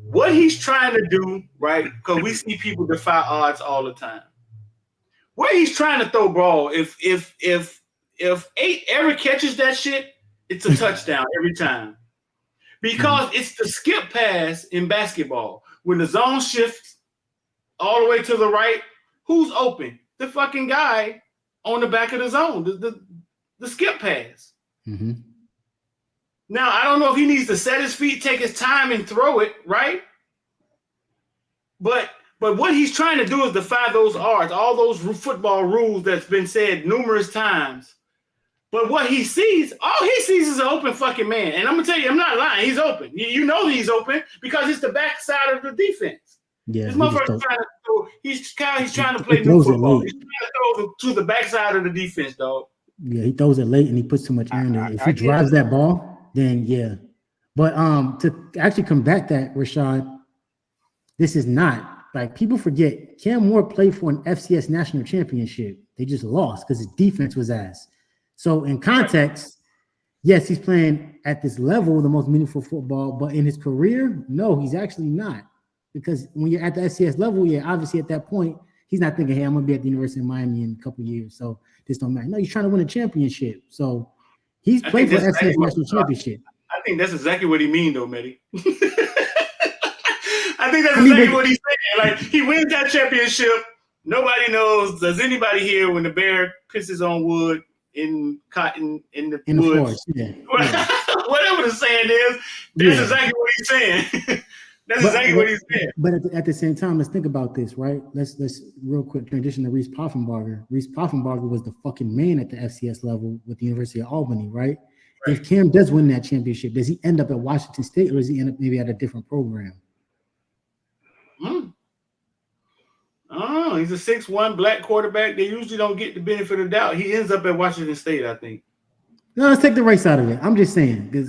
What he's trying to do, right? Because we see people defy odds all the time. Where he's trying to throw ball, if 8 ever catches that shit, it's a touchdown every time. Because it's the skip pass in basketball. When the zone shifts all the way to the right, who's open? The fucking guy on the back of the zone, the skip pass. Mm-hmm. Now, I don't know if he needs to set his feet, take his time, and throw it, right? But what he's trying to do is defy those odds, all those football rules that's been said numerous times. But what he sees, all he sees is an open fucking man. And I'm going to tell you, I'm not lying. He's open. You know he's open because it's the backside of the defense. Yeah, this motherfucker's trying to throw. He's trying to play new football. He's trying to throw to the backside of the defense, dog. Yeah, he throws it late and he puts too much air in it. If he drives that ball, then yeah. But to actually combat that, Rashad, this is not, like, people forget, Cam Moore played for an FCS national championship. They just lost because his defense was ass. So in context, yes, he's playing at this level, the most meaningful football, but in his career, no, he's actually not. Because when you're at the FCS level, yeah, obviously at that point, he's not thinking, hey, I'm going to be at the University of Miami in a couple of years, so this don't matter. No, he's trying to win a championship. So he's played for FCS national championship. I think that's exactly what he means, though, Mehdi. I think that's exactly what he's saying. Like, he wins that championship. Nobody knows. Does anybody here when the bear pisses on wood in cotton in the woods? Forest, yeah. Whatever the saying is, that's exactly what he's saying. That's exactly what he said. But at the same time, let's think about this, right? Let's real quick transition to Reese Poffenbarger. Reese Poffenbarger was the fucking man at the FCS level with the University of Albany, right? If Cam does win that championship, does he end up at Washington State or does he end up maybe at a different program? Oh, he's a 6'1" black quarterback. They usually don't get the benefit of doubt. He ends up at Washington State, I think. No, let's take the race out of it. I'm just saying because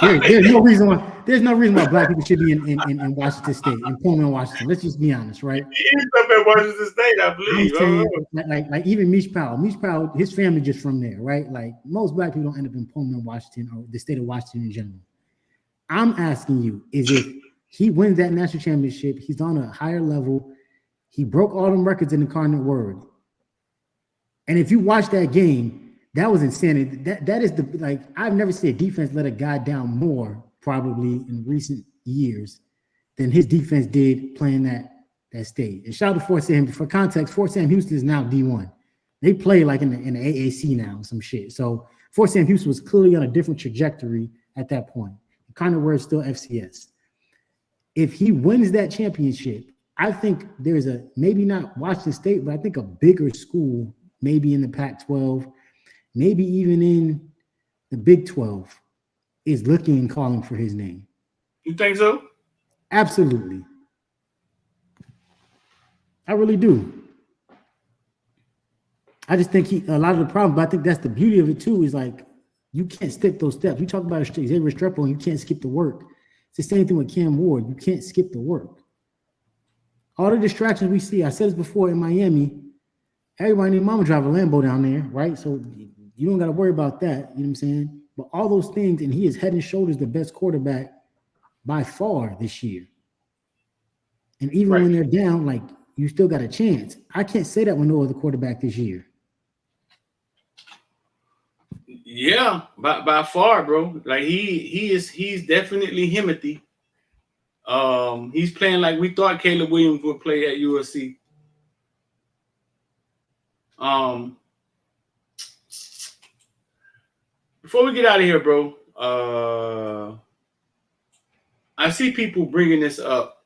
there's no reason why black people should be in Washington State, in Pullman, Washington. Let's just be honest, right? He ends up at Washington State, I believe. I'm saying, like even Mish Powell, his family just from there, right? Like most black people don't end up in Pullman, Washington, or the state of Washington in general. I'm asking you, is if he wins that national championship, he's on a higher level, he broke all them records in the Incarnate Word, and if you watch that game. That was insanity. That is I've never seen a defense let a guy down more probably in recent years than his defense did playing that stage. And shout out to Fort Sam. For context, Fort Sam Houston is now D1. They play like in the AAC now, some shit. So Fort Sam Houston was clearly on a different trajectory at that point. Kind of where it's still FCS. If he wins that championship, I think there's maybe not Washington State, but I think a bigger school, maybe in the Pac-12, maybe even in the Big 12, is looking and calling for his name. You think so? Absolutely. I really do. I just think a lot of the problem, but I think that's the beauty of it too, is like you can't skip those steps. We talk about Restrepo and you can't skip the work. It's the same thing with Cam Ward. You can't skip the work. All the distractions we see, I said this before in Miami, everybody need mama drive a Lambo down there, right? So you don't got to worry about that. You know what I'm saying? But all those things, and he is head and shoulders the best quarterback by far this year. And even when they're down, like you still got a chance. I can't say that with no other quarterback this year. Yeah, by far, bro. Like he's definitely Himothy. He's playing like we thought Caleb Williams would play at USC. Before we get out of here, bro, I see people bringing this up.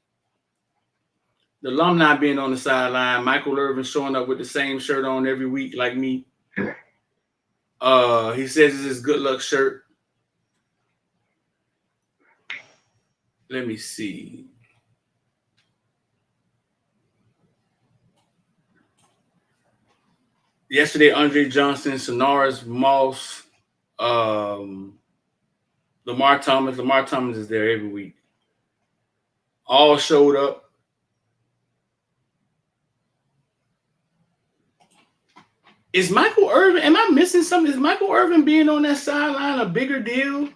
The alumni being on the sideline, Michael Irvin showing up with the same shirt on every week like me. He says it's his good luck shirt. Let me see. Yesterday, Andre Johnson, Sonaris, Moss, Lamar Thomas. Lamar Thomas is there every week. All showed up. Is Michael Irvin, am I missing something? Is Michael Irvin being on that sideline a bigger deal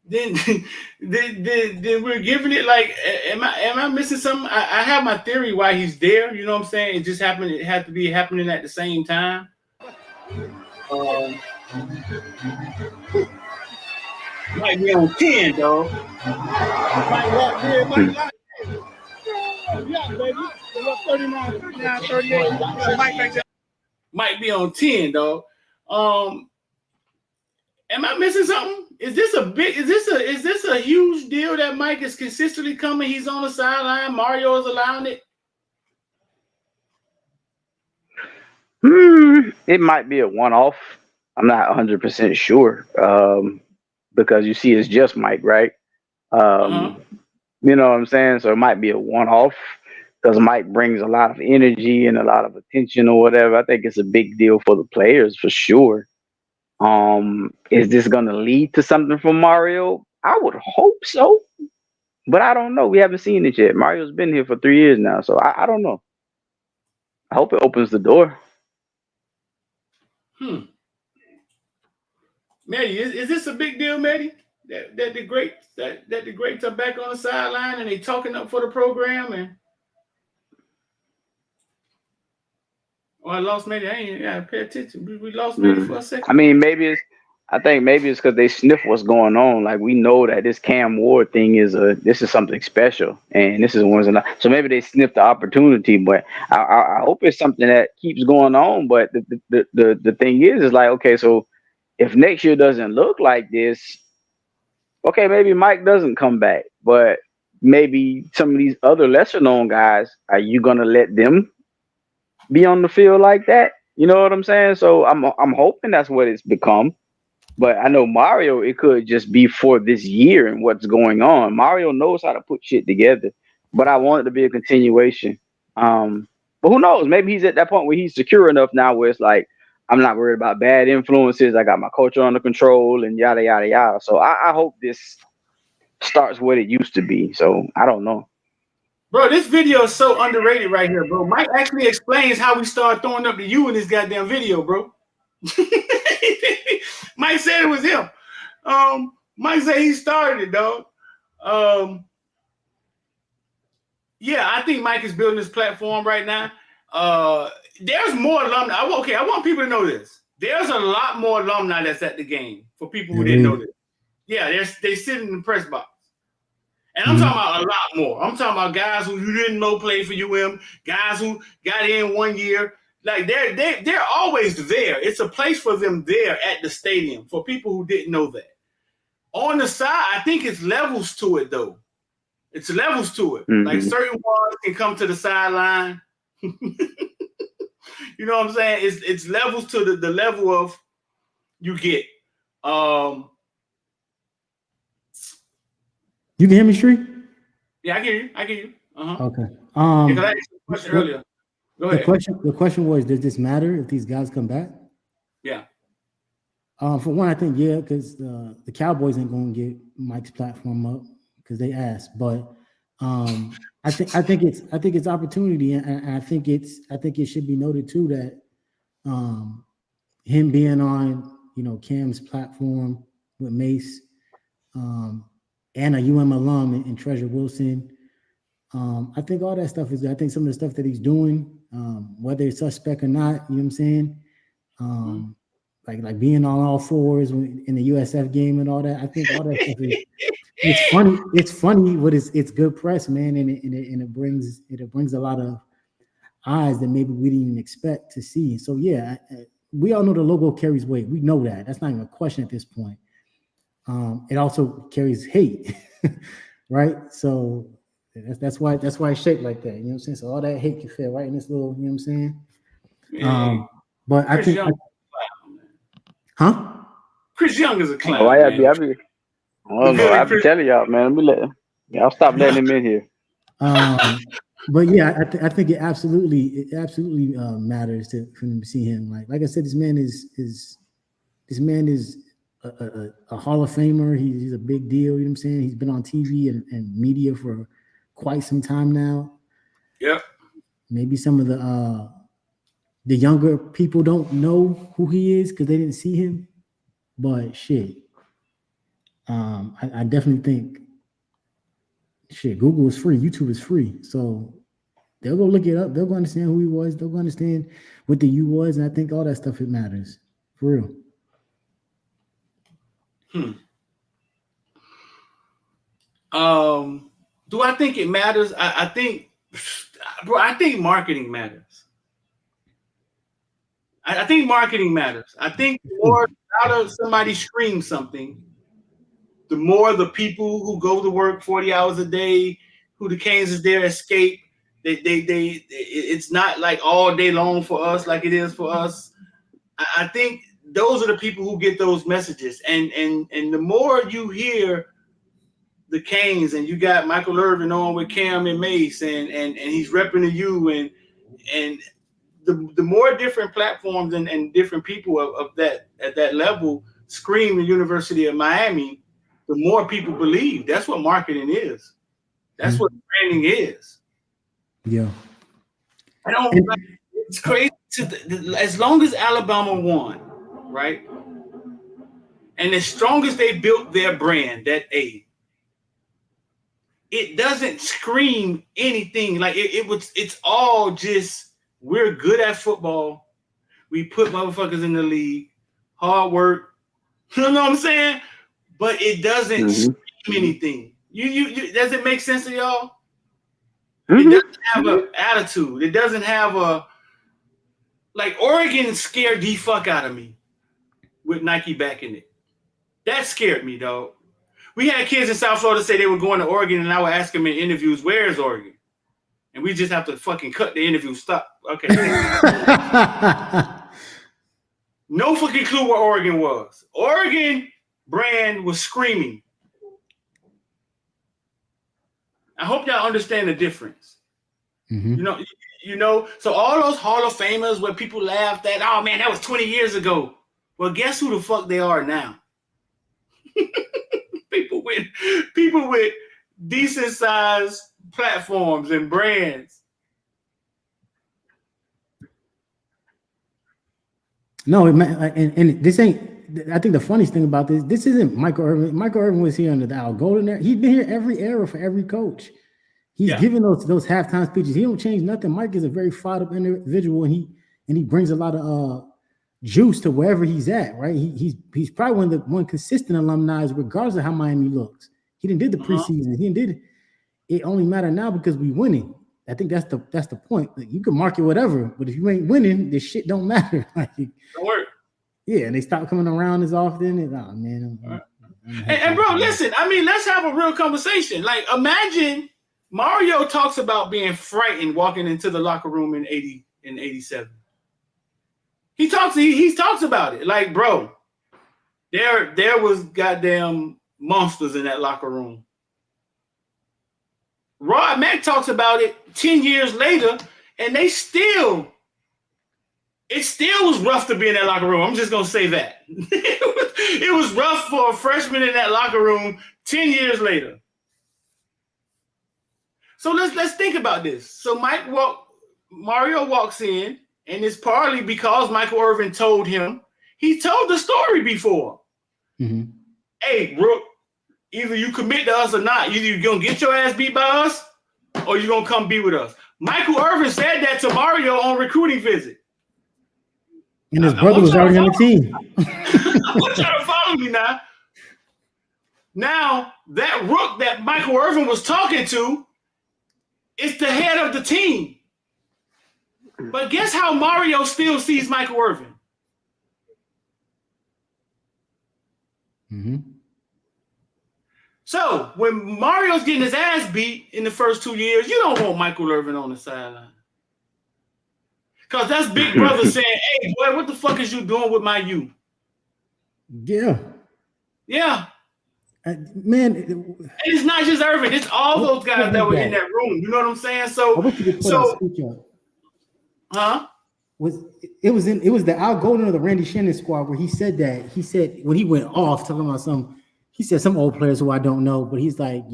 than we're giving it? Like, am I missing something? I have my theory why he's there. You know what I'm saying? It just happened. It had to be happening at the same time. Might be on 10, dog. Yeah, baby. 39, 38. Might be on 10, dog. Am I missing something? Is this a huge deal that Mike is consistently coming? He's on the sideline. Mario is allowing it. It might be a one-off. I'm not 100% sure because you see, it's just Mike, right? You know what I'm saying? So it might be a one-off because Mike brings a lot of energy and a lot of attention or whatever. I think it's a big deal for the players for sure. Is this going to lead to something from Mario? I would hope so, but I don't know. We haven't seen it yet. Mario's been here for 3 years now, so I don't know. I hope it opens the door. Maddie, is this a big deal, Maddie? That the greats are back on the sideline and they talking up for the program and I lost Maddie. I ain't gotta pay attention. We lost Maddie for a second. I mean, I think maybe it's because they sniff what's going on. Like we know that this Cam Ward thing is something special, and this is one. So maybe they sniffed the opportunity. But I hope it's something that keeps going on. But the thing is like, okay, so if next year doesn't look like this, okay, maybe Mike doesn't come back. But maybe some of these other lesser known guys, are you gonna let them be on the field like that? You know what I'm saying? So I'm hoping that's what it's become. But I know Mario, it could just be for this year and what's going on. Mario knows how to put shit together, but I want it to be a continuation. But who knows? Maybe he's at that point where he's secure enough now where it's like, I'm not worried about bad influences. I got my culture under control and yada, yada, yada. So I hope this starts what it used to be. So I don't know. Bro, this video is so underrated right here, bro. Mike actually explains how we started throwing up to you in this goddamn video, bro. Mike said it was him. Mike said he started it, dog. Yeah, I think Mike is building this platform right now. There's more alumni. I want people to know this. There's a lot more alumni that's at the game for people who didn't know this. Yeah, they sit in the press box. And I'm talking about a lot more. I'm talking about guys who you didn't know played for UM, guys who got in 1 year. Like they're always there. It's a place for them there at the stadium for people who didn't know that. On the side, I think it's levels to it though. It's levels to it. Like certain ones can come to the sideline. You know what I'm saying? It's levels to the level of you get. You can hear me, Shree? Yeah, I get you. Okay. Because I asked you a question earlier. Go ahead. The question was, does this matter if these guys come back? Yeah. For one, I think because the Cowboys ain't gonna get Mike's platform up because they asked. But I think it's opportunity, and I think it should be noted too that him being on Cam's platform with Mace and a UM alum and Treasure Wilson. I think all that stuff is good. I think some of the stuff that he's doing, whether it's suspect or not, you know what I'm saying? Like being on all fours in the USF game and all that. I think all that stuff it's funny. It's funny, but it's good press, man, and it brings a lot of eyes that maybe we didn't even expect to see. So yeah, we all know the logo carries weight. We know that. That's not even a question at this point. It also carries hate, right? So that's why it's shaped like that. You know what I'm saying? So all that hate can fit right in this little, you know what I'm saying? But I think, Chris Young is a clown. Oh, I don't know. I be telling y'all, man. Y'all stop letting him in here. But yeah, I think it absolutely matters for him to see him. Like I said, this man is a Hall of Famer. He's a big deal. You know what I'm saying? He's been on TV and media for quite some time now. Yep. Maybe some of the younger people don't know who he is because they didn't see him. But shit, I definitely think Google is free, YouTube is free, so they'll go look it up. They'll go understand who he was. They'll go understand what the U was, and I think all that stuff it matters for real. Do I think it matters? I think marketing matters. I think marketing matters. I think the more louder somebody screams something, the more the people who go to work 40 hours a day, who the Canes is there escape. It's not like all day long for us like it is for us. I think those are the people who get those messages. And the more you hear the Canes and you got Michael Irvin on with Cam and Mace and he's repping the U and the more different platforms and different people of that at that level scream the University of Miami, the more people believe. That's what marketing is. That's what branding is. Yeah. It's crazy. As long as Alabama won, right? And as strong as they built their brand, that A, it doesn't scream anything. Like it's all just, we're good at football. We put motherfuckers in the league. Hard work. You know what I'm saying? But it doesn't scream anything. You does it make sense to y'all? It doesn't have an attitude. It doesn't have like Oregon scared the fuck out of me with Nike backing it. That scared me, dog. We had kids in South Florida say they were going to Oregon, and I would ask them in interviews, "Where's Oregon?" And we just have to fucking cut the interview. Stop. Okay. No fucking clue where Oregon was. Oregon brand was screaming. I hope y'all understand the difference. Mm-hmm. You know. So all those Hall of Famers where people laughed at, oh man, that was 20 years ago. Well, guess who the fuck they are now? people with decent sized platforms and brands. No, and this ain't. I think the funniest thing about this isn't Michael Irvin. Michael Irvin was here under the Al Golden era. He's been here every era for every coach. He's giving those halftime speeches. He don't change nothing. Mike is a very fired up individual, and he brings a lot of juice to wherever he's at. Right? He's probably one consistent alumni, regardless of how Miami looks. He didn't did the preseason. He didn't did. It only matter now because we winning. I think that's the point. Like, you can market whatever, but if you ain't winning, this shit don't matter. Like, don't work. Yeah, and they stop coming around as often. And, oh man, and bro, listen. I mean, let's have a real conversation. Like, imagine Mario talks about being frightened walking into the locker room in 87. He talks about it. Like, bro, there was goddamn monsters in that locker room. Rod Mack talks about it 10 years later, and it still was rough to be in that locker room. I'm just gonna say that. it was rough for a freshman in that locker room 10 years later. So let's think about this. So Mario walks in, and it's partly because Michael Irvin told him. He told the story before. Mm-hmm. Hey, Brooke, either you commit to us or not. Either you're going to get your ass beat by us or you're going to come be with us. Michael Irvin said that to Mario on recruiting visit. And his brother was already on the team. I want y'all to follow me now. Now, that Rook that Michael Irvin was talking to is the head of the team. But guess how Mario still sees Michael Irvin? Mm-hmm. So when Mario's getting his ass beat in the first 2 years, you don't want Michael Irvin on the sideline. Because that's Big Brother saying, hey, boy, what the fuck is you doing with my youth? Yeah. Yeah. Man. And it's not just Irvin. It's all those guys that were in that room. You know what I'm saying? It was the Al Golden or the Randy Shannon squad where he said that. He said when he went off talking about some old players who I don't know, but he's like,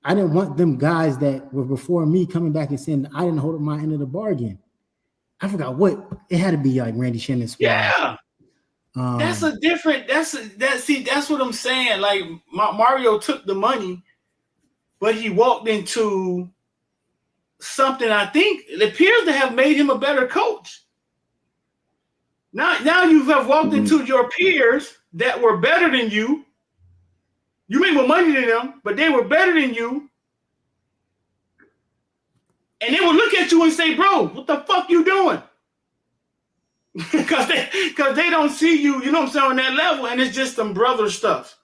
I didn't want them guys that were before me coming back and saying I didn't hold up my end of the bargain. I forgot what it had to be, like Randy Shannon squad. Yeah. That's what I'm saying. Like Mario took the money, but he walked into something I think it appears to have made him a better coach. Now you have walked into your peers that were better than you. You made more money than them, but they were better than you. And they will look at you and say, bro, what the fuck you doing? Because they don't see you, you know what I'm saying, on that level, and it's just some brother stuff.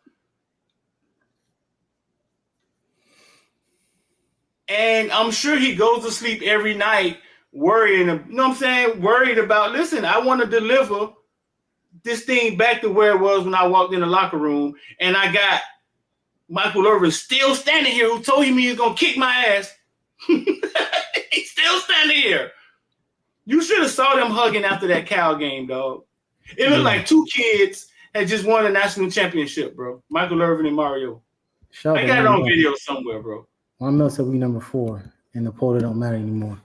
And I'm sure he goes to sleep every night worrying, you know what I'm saying, worried about, listen, I want to deliver this thing back to where it was when I walked in the locker room, and I got Michael Irvin still standing here who told him he was going to kick my ass. He's still standing here. You should have saw them hugging after that Cal game, dog. It looked like two kids had just won a national championship, bro. Michael Irvin and Mario. I got it on video somewhere, bro. One Mel said we number 4, and the poll don't matter anymore.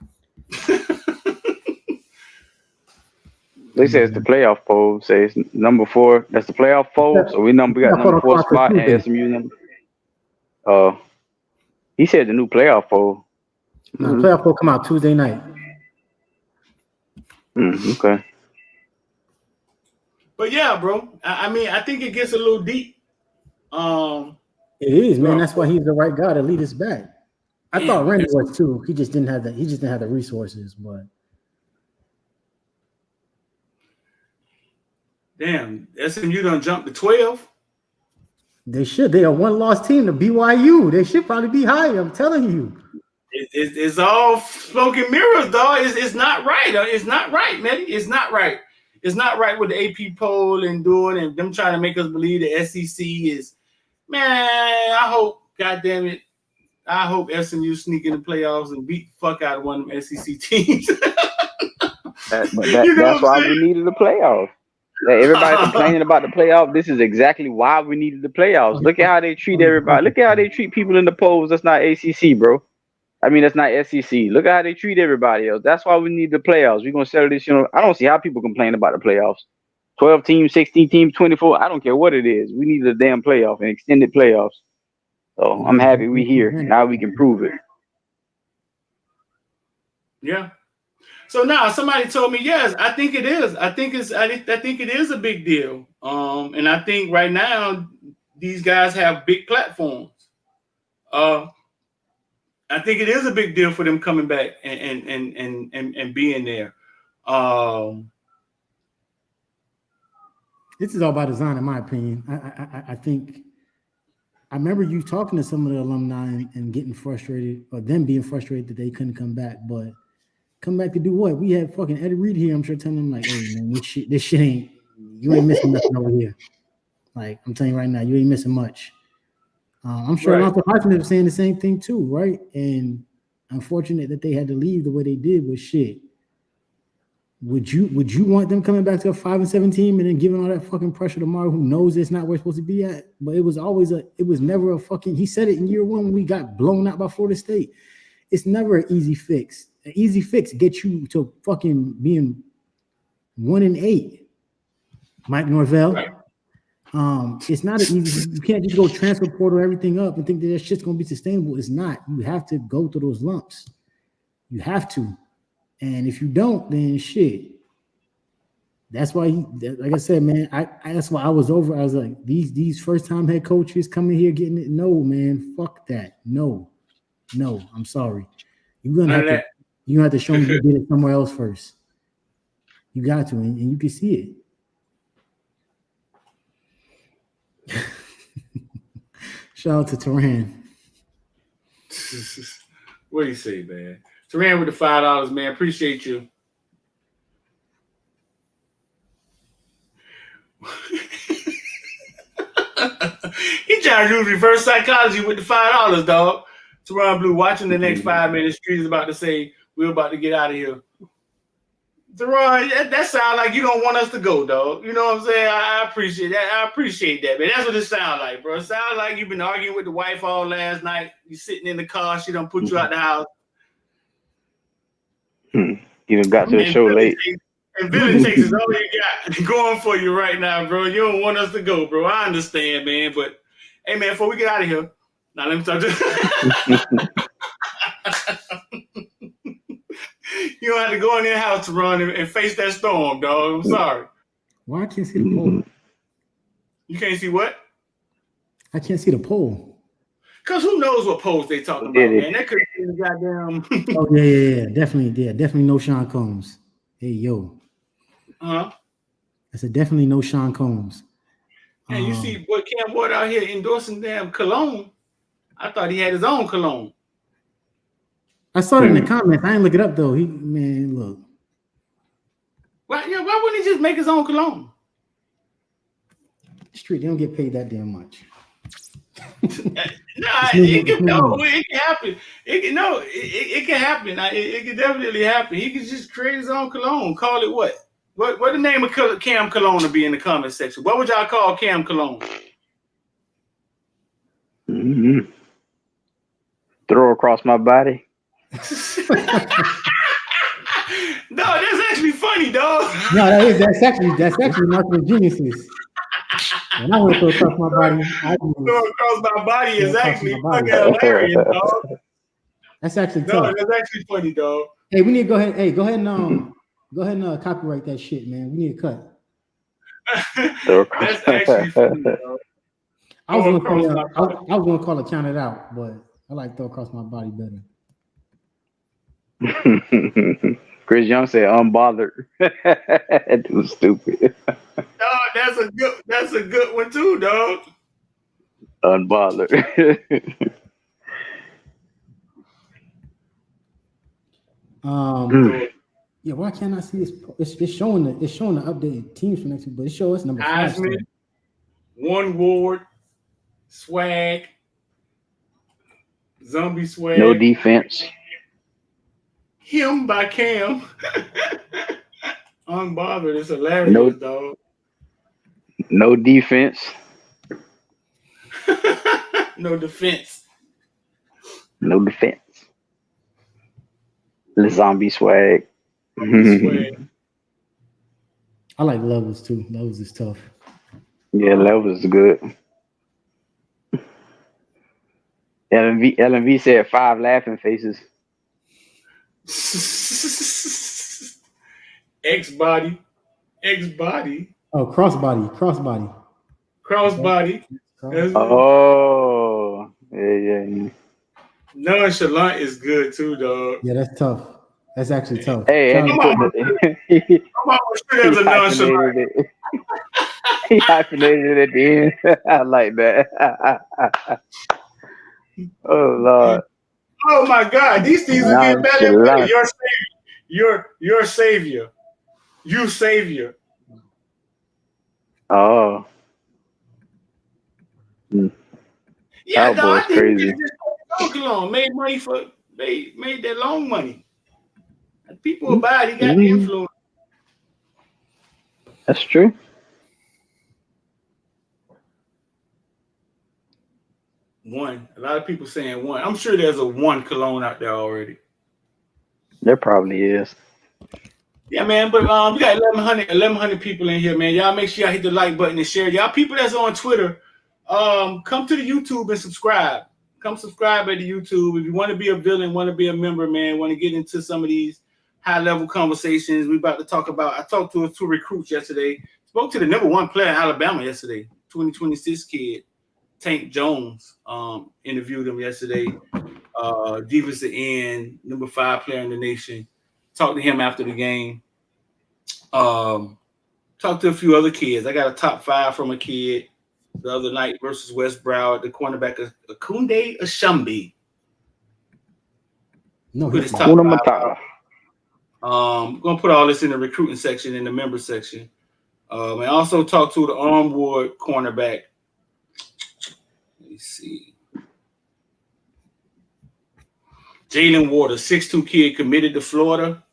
They say it's the playoff poll. Say it's number 4. That's the playoff poll. So we got number 4 spot and SMU number. He said the new playoff poll. No, the playoff poll come out Tuesday night. Okay. But yeah, bro. I mean, I think it gets a little deep. It is, man. That's why he's the right guy to lead us back. I thought Randy was too. He just didn't have that. He just didn't have the resources. But damn, SMU done jumped to 12. They should. They are one-loss team to BYU. They should probably be higher. I'm telling you. It's all smoke and mirrors, dog. It's not right. It's not right, man. It's not right. It's not right with the AP poll and doing and them trying to make us believe the SEC is. Man, I hope, goddamn it, I hope SMU sneak in the playoffs and beat the fuck out of one of them SEC teams. That's why we needed the playoffs. Everybody complaining about the playoffs. This is exactly why we needed the playoffs. Look at how they treat everybody. Look at how they treat people in the polls. That's not ACC, bro. I mean, that's not SEC. Look at how they treat everybody else. That's why we need the playoffs. We're going to settle this. I don't see how people complain about the playoffs. 12 teams, 16 teams, 24. I don't care what it is. We need a damn playoff, an extended playoffs. So I'm happy we're here. Now we can prove it. Yeah. So now somebody told me, yes, I think it is. I think it is a big deal. And I think right now these guys have big platforms. I think it is a big deal for them coming back and being there. This is all by design, in my opinion. I think I remember you talking to some of the alumni and getting frustrated, or them being frustrated that they couldn't come back. But come back to do what? We had fucking Eddie Reed here. I'm sure telling him like, "Hey man, this shit ain't. You ain't missing nothing over here." Like I'm telling you right now, you ain't missing much. I'm sure Alonzo Heisman was saying the same thing too, right? And unfortunate that they had to leave the way they did. But shit, would you want them coming back to a 5-7 team and then giving all that fucking pressure to Mario, who knows it's not where it's supposed to be at? But it was never a fucking. He said it in year one when we got blown out by Florida State. It's never an easy fix. An easy fix gets you to fucking being 1-8. Mike Norvell. Right. It's not an easy. You can't just go transfer portal everything up and think that shit's gonna be sustainable. It's not. You have to go through those lumps. You have to, and if you don't, then shit. That's why, like I said, man. That's why I was over. I was like, these first time head coaches coming here getting it. No, man, fuck that. No, I'm sorry. You're gonna have to show me you did it somewhere else first. You got to, and you can see it. Shout out to Turan. What do you say, man? Turan with the $5, man. Appreciate you. He trying to use reverse psychology with the $5, dog. Turan Blue watching the next 5 minutes. Street is about to say we're about to get out of here. Teron, that sounds like you don't want us to go, dog. You know what I'm saying? I appreciate that. Man, that's what it sounds like, bro. It sounds like you've been arguing with the wife all last night. You sitting in the car. She done put you out the house. Even got to the show late. And Billy takes is all you got going for you right now, bro. You don't want us to go, bro. I understand, man. But, hey, man, before we get out of here, now let me talk to you don't have to go in their house to run and face that storm, dog. I'm sorry. Why I can't see the pole? You can't see what? I can't see the pole. Because who knows what poles they talking about, man? That could be the goddamn. Oh, yeah. Definitely no Sean Combs. Hey, yo. Uh-huh. I said definitely no Sean Combs. And you see what Cam Ward out here endorsing damn cologne. I thought he had his own cologne. I saw it in the comments. I didn't look it up though. Look. Why wouldn't he just make his own cologne? Street, they don't get paid that damn much. It can happen. It can happen. It can definitely happen. He can just create his own cologne. Call it what? What the name of Cam Cologne to be in the comment section? What would y'all call Cam Cologne? Mm-hmm. Throw across my body. No, that's actually funny, dog. No, that's actually marketing geniuses. And I want to throw across my body. Throw across my body is actually fucking hilarious, dog. That's actually tough. That's actually funny, dog. Hey, we need to go ahead. Hey, go ahead and copyright that shit, man. We need a cut. That's actually funny, dog. I was gonna call it count it out, but I like throw across my body better. Chris Young said unbothered. That was stupid. Dog, that's a good one too, dog. Unbothered. Yeah, why can't I see this? It's showing the updated teams for next week, but it shows us number 5. Heisman, One Ward, Swag, Zombie Swag. No defense. Him by Cam. Unbothered. It's hilarious, dog. No defense. No defense. No defense. The zombie swag. Swag. I like levels too. Levels is tough. Yeah, levels is good. LMV said 5 laughing faces. X body. Oh, crossbody. Crossbody. Oh, yeah. Nonchalant is good too, dog. Yeah, that's tough. That's actually tough. Hey, and I'm almost sure there's a nonchalant. He hyphenated it at the end. I like that. Oh Lord. Oh my God, these things are getting better and better. Your savior. You savior. Oh. Yeah, dog, I think crazy. Cologne made money made that long money. People will buy it. He got the influence. That's true. One. A lot of people saying one. I'm sure there's a one cologne out there already. There probably is. Yeah, man. But we got 1,100 people in here, man. Y'all make sure y'all hit the like button and share. Y'all people that's on Twitter, come to the YouTube and subscribe. Come subscribe at the YouTube. If you want to be a villain, want to be a member, man, want to get into some of these high-level conversations we about to talk about. I talked to 2 recruits yesterday. Spoke to the number 1 player in Alabama yesterday, 2026 kid, Tank Jones. Interviewed him yesterday. Defensive end, number 5 player in the nation. Talked to him after the game. Talked to a few other kids. I got a top 5 from a kid the other night versus West Broward, the cornerback Akunde Ashambi. No, put his top 5. I'm gonna put all this in the recruiting section, in the member section. And also talk to the Armwood cornerback. Let me see. Jalen Waters, 6'2" kid, committed to Florida.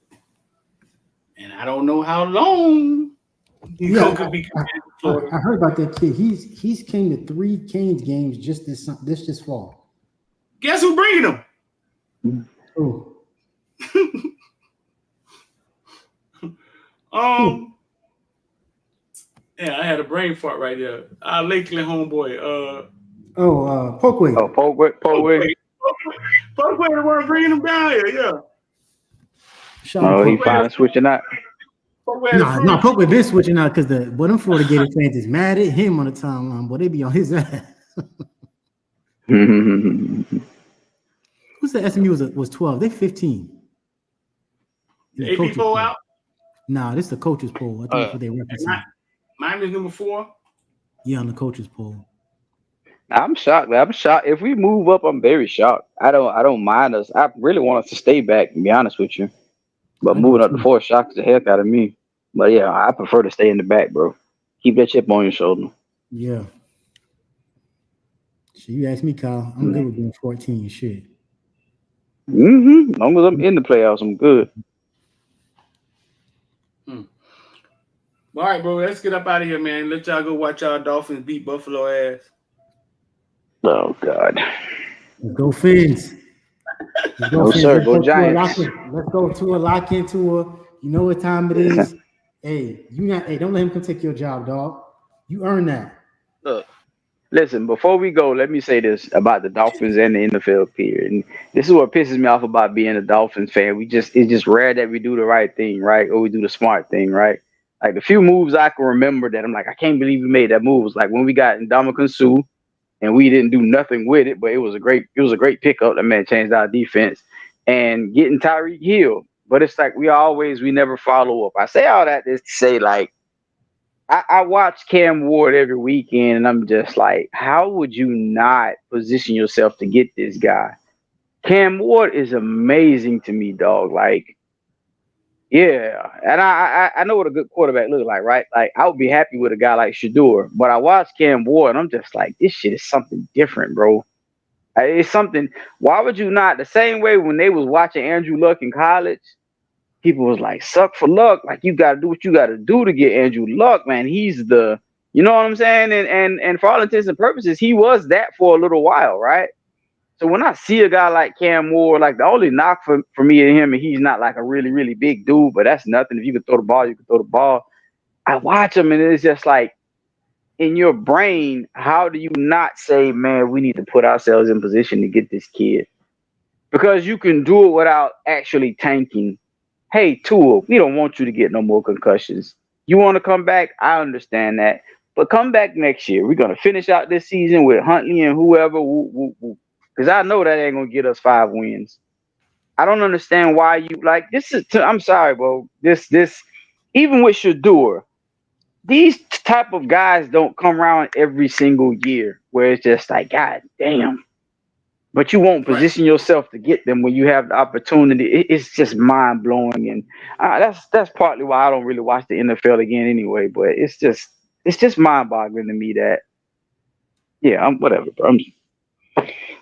And I don't know how long he's gonna be committed to Florida. I heard about that kid. He's came to 3 Canes games just this fall. Guess who bringing him? Oh. Yeah, I had a brain fart right there. Lakeland homeboy. Polkway. Oh, Polkway. Polkway the one bringing him down here. Yeah. He finally switching out. No, Polkway been switching out because them Florida Gator fans is mad at him on the timeline, but they be on his ass. Who's the SMU was 12? They 15. The AP poll out? Nah, this is the coaches poll. I think what they represent. Mine is number 4. Yeah, on the coaches poll. I'm shocked. I'm shocked. If we move up, I'm very shocked. I don't mind us. I really want us to stay back, to be honest with you. But moving up to 4 shocks the heck out of me. But yeah, I prefer to stay in the back, bro. Keep that chip on your shoulder. Yeah. So you ask me, Kyle, I'm good with being 14 and shit. As long as I'm in the playoffs, I'm good. All right, bro. Let's get up out of here, man. Let y'all go watch y'all Dolphins beat Buffalo ass. Oh God. Let's go Fins. No, sir. Go Giants. Let's go to a lock into a. You know what time it is. Hey, don't let him come take your job, dog. You earned that. Look, listen, before we go, let me say this about the Dolphins and the NFL period. And this is what pisses me off about being a Dolphins fan. It's just rare that we do the right thing, right? Or we do the smart thing, right? Like the few moves I can remember that I'm like, I can't believe we made that move was like when we got Ndamukong Suh and we didn't do nothing with it, but it was a great pickup. That man changed our defense and getting Tyreek Hill. But it's like we never follow up. I say all that is to say, like, I watch Cam Ward every weekend, and I'm just like, how would you not position yourself to get this guy? Cam Ward is amazing to me, dog. Like, yeah, and I know what a good quarterback looks like, right? Like, I would be happy with a guy like Shador, but I watch Cam Ward, and I'm just like, this shit is something different, bro. It's something. Why would you not? The same way when they was watching Andrew Luck in college, people was like, suck for Luck. Like, you got to do what you got to do to get Andrew Luck, man. He's the, you know what I'm saying? And for all intents and purposes, he was that for a little while, right? So when I see a guy like Cam Ward, like the only knock for me and him, and he's not like a really, really big dude, but that's nothing. If you can throw the ball, you can throw the ball. I watch him, and it's just like, in your brain, how do you not say, man, we need to put ourselves in position to get this kid? Because you can do it without actually tanking. Hey, Tua, we don't want you to get no more concussions. You want to come back? I understand that. But come back next year. We're going to finish out this season with Huntley and whoever. Because I know that ain't going to get us 5 wins. I don't understand why you, like, this is, I'm sorry, bro. This, even with Shador, these type of guys don't come around every single year where it's just like, God damn. But you won't position yourself to get them when you have the opportunity. It's just mind blowing, and that's partly why I don't really watch the NFL again anyway. But it's just mind boggling to me that, yeah, I'm whatever, bro. I'm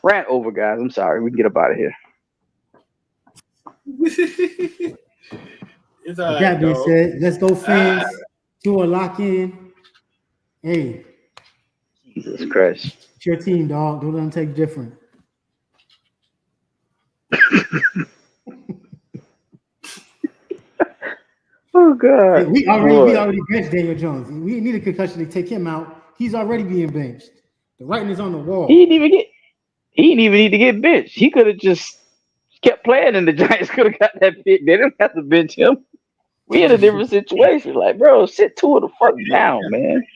rant over, guys. I'm sorry. We can get up out of here. It's all right, That being dog. said, let's go, fans. To a lock in. Hey, Jesus Christ. it's your team, dog. Don't let them take different. Oh God. Hey, we already benched Daniel Jones. We need a concussion to take him out. He's already being benched. The writing is on the wall. He didn't even need to get benched. He could have just kept playing, and the Giants could have got that pick. They didn't have to bench him. We in a different situation. Like, bro, sit Tua the fuck down, man.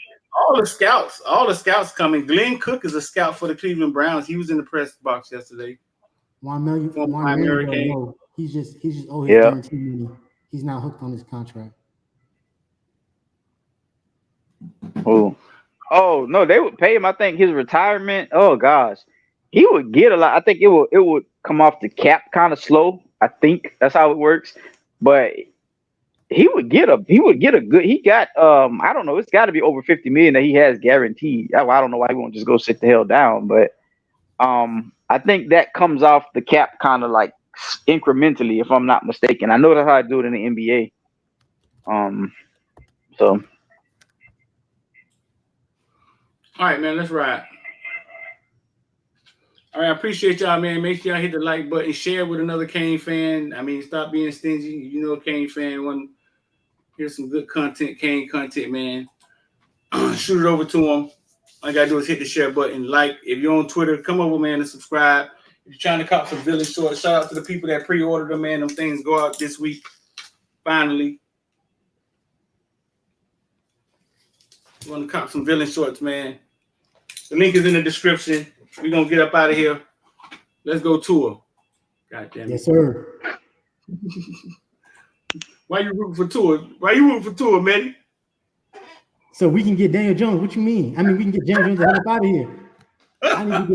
All the scouts coming. Glenn Cook is a scout for the Cleveland Browns. He was in the press box yesterday. $1 million. No, he's just his guarantee money. He's not hooked on his contract. Oh no, they would pay him. I think his retirement. Oh gosh, he would get a lot. I think it would come off the cap kind of slow. I think that's how it works. But he would get a good. He got I don't know. It's got to be over $50 million that he has guaranteed. I don't know why he won't just go sit the hell down. But I think that comes off the cap kind of like incrementally, if I'm not mistaken. I know that's how I do it in the NBA. So. All right, man, let's ride. All right, I appreciate y'all, man. Make sure y'all hit the like button, share with another Cane fan. I mean, stop being stingy. You know, Cane fan want here's some good content, Cane content, man. Shoot it over to them. All you gotta do is hit the share button. Like, if you're on Twitter, come over, man, and subscribe. If you're trying to cop some Village shorts, shout out to the people that pre-ordered them, man. Them things go out this week. Finally. You want to cop some Villain shorts, man. The link is in the description. We're going to get up out of here. Let's go Tua. God damn it. Yes, sir. Why you rooting for Tua? Why you rooting for Tua, man? So we can get Daniel Jones. What you mean? I mean, we can get Daniel Jones the hell up out of here. I need to get